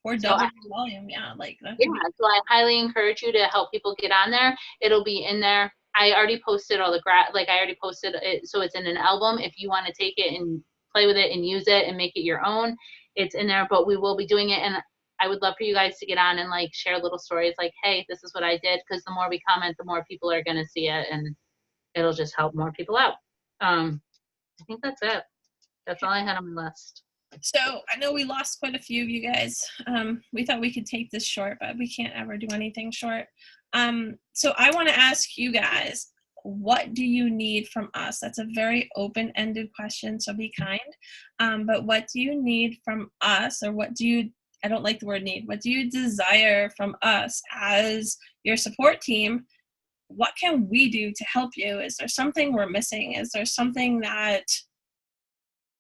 Or So double the volume, yeah. Like that. yeah, so I highly encourage you to help people get on there. It'll be in there. I already posted all the I already posted it, so it's in an album. If you want to take it and play with it and use it and make it your own, it's in there. But we will be doing it, and I would love for you guys to get on and like share little stories, like, hey, this is what I did. Because the more we comment, the more people are gonna see it, and it'll just help more people out. I think that's it. That's all I had on my list. So I know we lost quite a few of you guys. We thought we could take this short, but we can't ever do anything short. So I want to ask you guys, what do you need from us? That's a very open-ended question, so be kind. But what do you need from us, or what do you, I don't like the word need, what do you desire from us as your support team? What can we do to help you? Is there something we're missing? Is there something that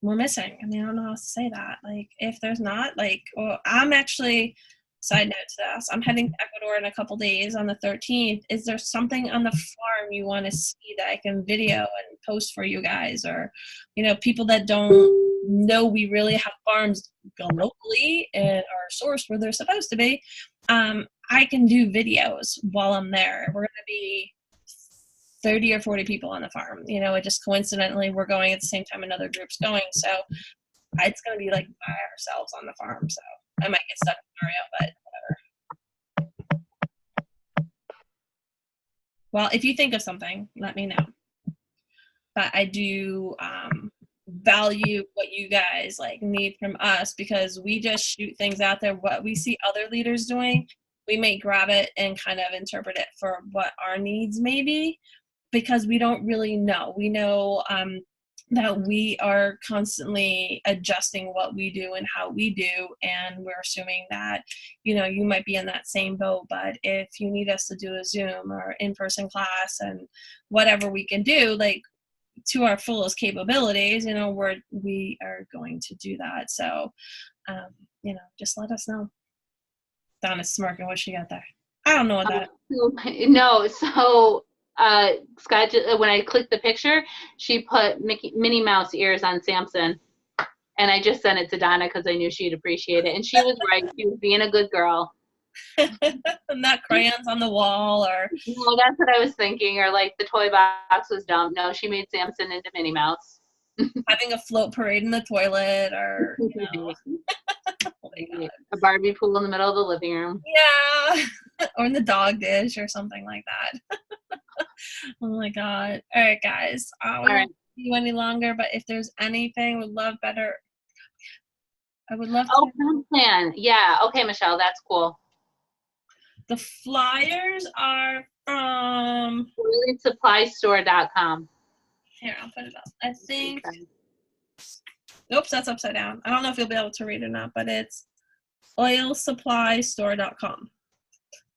we're missing? I mean, I don't know how to say that. Like, if there's not, like, well, I'm actually, side note to this, I'm heading to Ecuador in a couple days on the 13th. Is there something on the farm you want to see that I can video and post for you guys? Or, you know, people that don't know we really have farms locally and are sourced where they're supposed to be, I can do videos while I'm there. We're going to be 30 or 40 people on the farm. You know, it just coincidentally, we're going at the same time another group's going. So it's going to be like by ourselves on the farm. So I might get stuck in Mario, but whatever. Well, if you think of something, let me know. But I do value what you guys like need from us, because we just shoot things out there. What we see other leaders doing, we may grab it and kind of interpret it for what our needs may be, because we don't really know. We know that we are constantly adjusting what we do and how we do, and we're assuming that, you know, you might be in that same boat. But if you need us to do a Zoom or in-person class and whatever we can do, like, to our fullest capabilities, you know, we are going to do that. So, you know, just let us know. Donna's smirking. What she got there? I don't know what that. No, so Scott, when I clicked the picture, she put Minnie Mouse ears on Samson, and I just sent it to Donna because I knew she'd appreciate it. And she was right. She was being a good girl. Not crayons on the wall, or no, that's what I was thinking. Or like the toy box was dumb. No, she made Samson into Minnie Mouse. Having a float parade in the toilet, or, you know. Oh my God. A Barbie pool in the middle of the living room. Yeah, or in the dog dish or something like that. Oh my God. All right, guys. We won't see you any longer, but if there's anything, we'd love better. I would love to. Oh, plan. Yeah. Okay, Michelle, that's cool. The flyers are from SupplyStore.com. Here, I'll put it up. I think. Oops, that's upside down. I don't know if you'll be able to read or not, but it's oilsupply.store.com.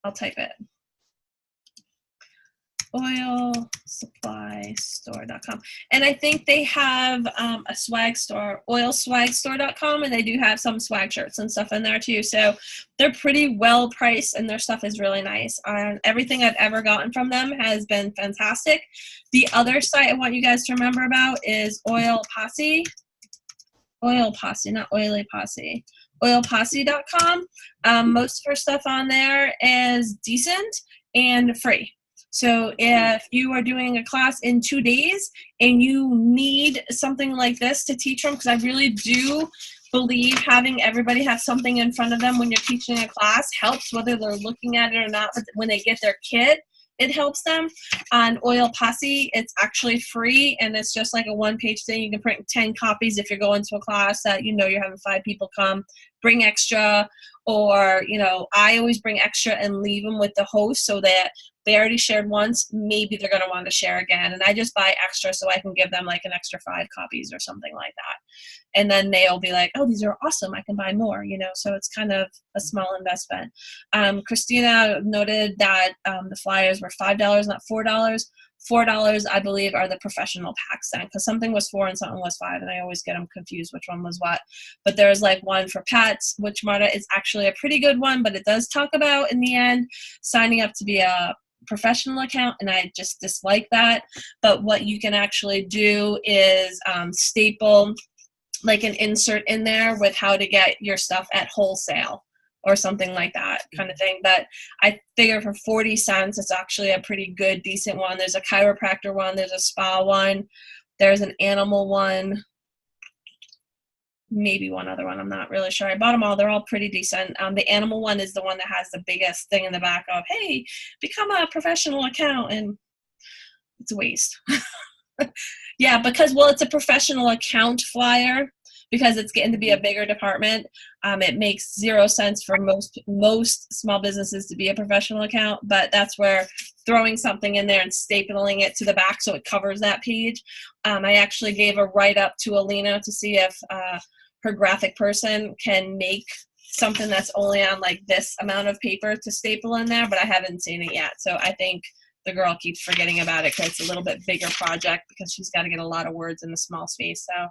I'll type it. Oilsupply.store.com. And I think they have a swag store, oilswagstore.com, and they do have some swag shirts and stuff in there too. So they're pretty well priced, and their stuff is really nice. Everything I've ever gotten from them has been fantastic. The other site I want you guys to remember about is Oil Posse. Oil Posse, not Oily Posse. Oilposse.com. Most of her stuff on there is decent and free. So if you are doing a class in 2 days and you need something like this to teach them, because I really do believe having everybody have something in front of them when you're teaching a class helps, whether they're looking at it or not. But when they get their kit, it helps them. On Oil Posse, it's actually free, and it's just like a one-page thing. You can print 10 copies if you're going to a class that you know you're having 5 people come. Bring extra, or, you know, I always bring extra and leave them with the host so that they already shared once, maybe they're going to want to share again. And I just buy extra so I can give them like an extra 5 copies or something like that. And then they'll be like, oh, these are awesome, I can buy more, you know. So it's kind of a small investment. Christina noted that the flyers were $5, not $4. $4, I believe, are the professional packs then, because something was 4 and something was 5, and I always get them confused which one was what. But there's like one for pets, which Marta is actually a pretty good one, but it does talk about in the end signing up to be a professional account, and I just dislike that. But what you can actually do is staple like an insert in there with how to get your stuff at wholesale. or something like that kind of thing. But I figure for 40 cents, it's actually a pretty good, decent one. There's a chiropractor one. There's a spa one. There's an animal one. Maybe one other one. I'm not really sure. I bought them all. They're all pretty decent. The animal one is the one that has the biggest thing in the back of, hey, become a professional account. And it's a waste. Yeah, because, well, it's a professional account flyer. Because it's getting to be a bigger department, it makes 0 sense for most small businesses to be a professional account, but that's where throwing something in there and stapling it to the back so it covers that page. I actually gave a write-up to Alina to see if her graphic person can make something that's only on like this amount of paper to staple in there, but I haven't seen it yet. So I think the girl keeps forgetting about it because it's a little bit bigger project because she's got to get a lot of words in a small space. So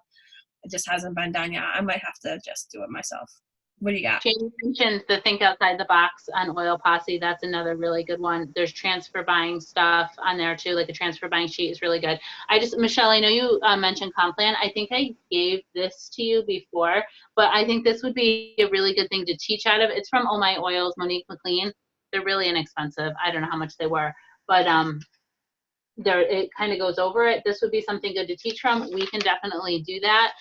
it just hasn't been done yet. I might have to just do it myself. What do you got? Jane mentioned the Think Outside the Box on Oil Posse. That's another really good one. There's transfer buying stuff on there too, like a transfer buying sheet is really good. Michelle, I know you mentioned Complan. I think I gave this to you before, but I think this would be a really good thing to teach out of. It's from Oh My Oils, Monique McLean. They're really inexpensive. I don't know how much they were, but it kind of goes over it. This would be something good to teach from. We can definitely do that.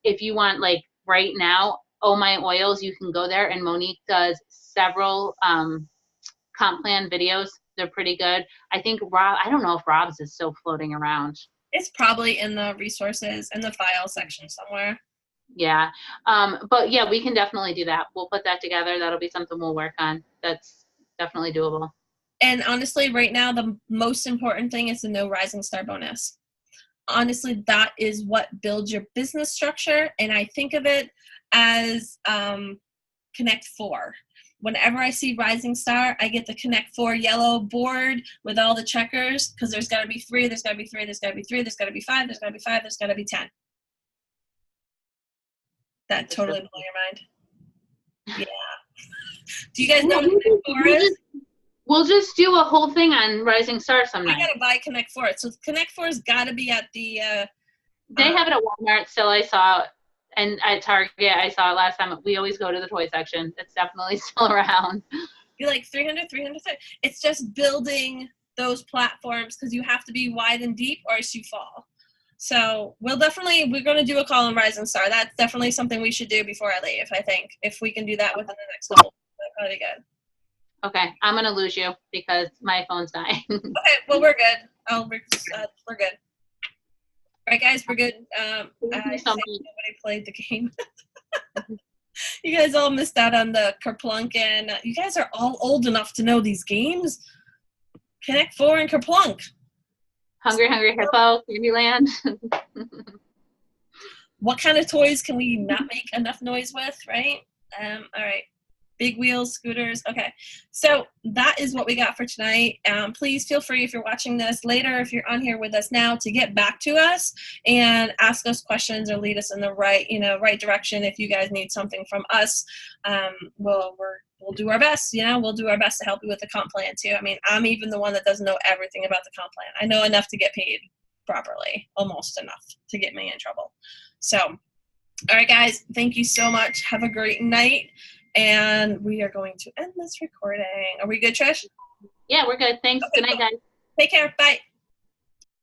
If you want, like right now, Oh My Oils, you can go there, and Monique does several Complan videos. They're pretty good. I think Rob, I don't know if Rob's is still floating around. It's probably in the resources in the file section somewhere. Yeah. But yeah, we can definitely do that. We'll put that together. That'll be something we'll work on. That's definitely doable. And honestly, right now, the most important thing is the no Rising Star bonus. Honestly, that is what builds your business structure. And I think of it as Connect 4. Whenever I see Rising Star, I get the Connect 4 yellow board with all the checkers because there's got to be 3, there's got to be 3, there's got to be 3, there's got to be 5, there's got to be 5, there's got to be 10. That totally blew your mind. Yeah. Do you guys know what Connect 4 is? We'll just do a whole thing on Rising Star sometime. I gotta buy Connect 4. So Connect 4's got to be at the. They have it at Walmart still. I saw, and at Target I saw it last time. We always go to the toy section. It's definitely still around. You're like 300. It's just building those platforms because you have to be wide and deep, or else you fall. So we're gonna do a call on Rising Star. That's definitely something we should do before I leave. I think if we can do that within the next couple, that'd probably be good. Okay, I'm gonna lose you because my phone's dying. Okay, well we're good. We're good. All right, guys, we're good. Nobody played the game. You guys all missed out on the Kerplunk, and you guys are all old enough to know these games. Connect 4 and Kerplunk. Hungry Hippo, Candyland. What kind of toys can we not make enough noise with, right? All right. Big wheels, scooters. Okay. So that is what we got for tonight. Please feel free, if you're watching this later, if you're on here with us now, to get back to us and ask us questions or lead us in the right direction. If you guys need something from us, we'll do our best. We'll do our best to help you with the comp plan too. I mean, I'm even the one that doesn't know everything about the comp plan. I know enough to get paid properly, almost enough to get me in trouble. So, all right, guys, thank you so much. Have a great night. And we are going to end this recording. Are we good, Trish? Yeah, we're good. Thanks. Okay, good night, guys. Take care. Bye.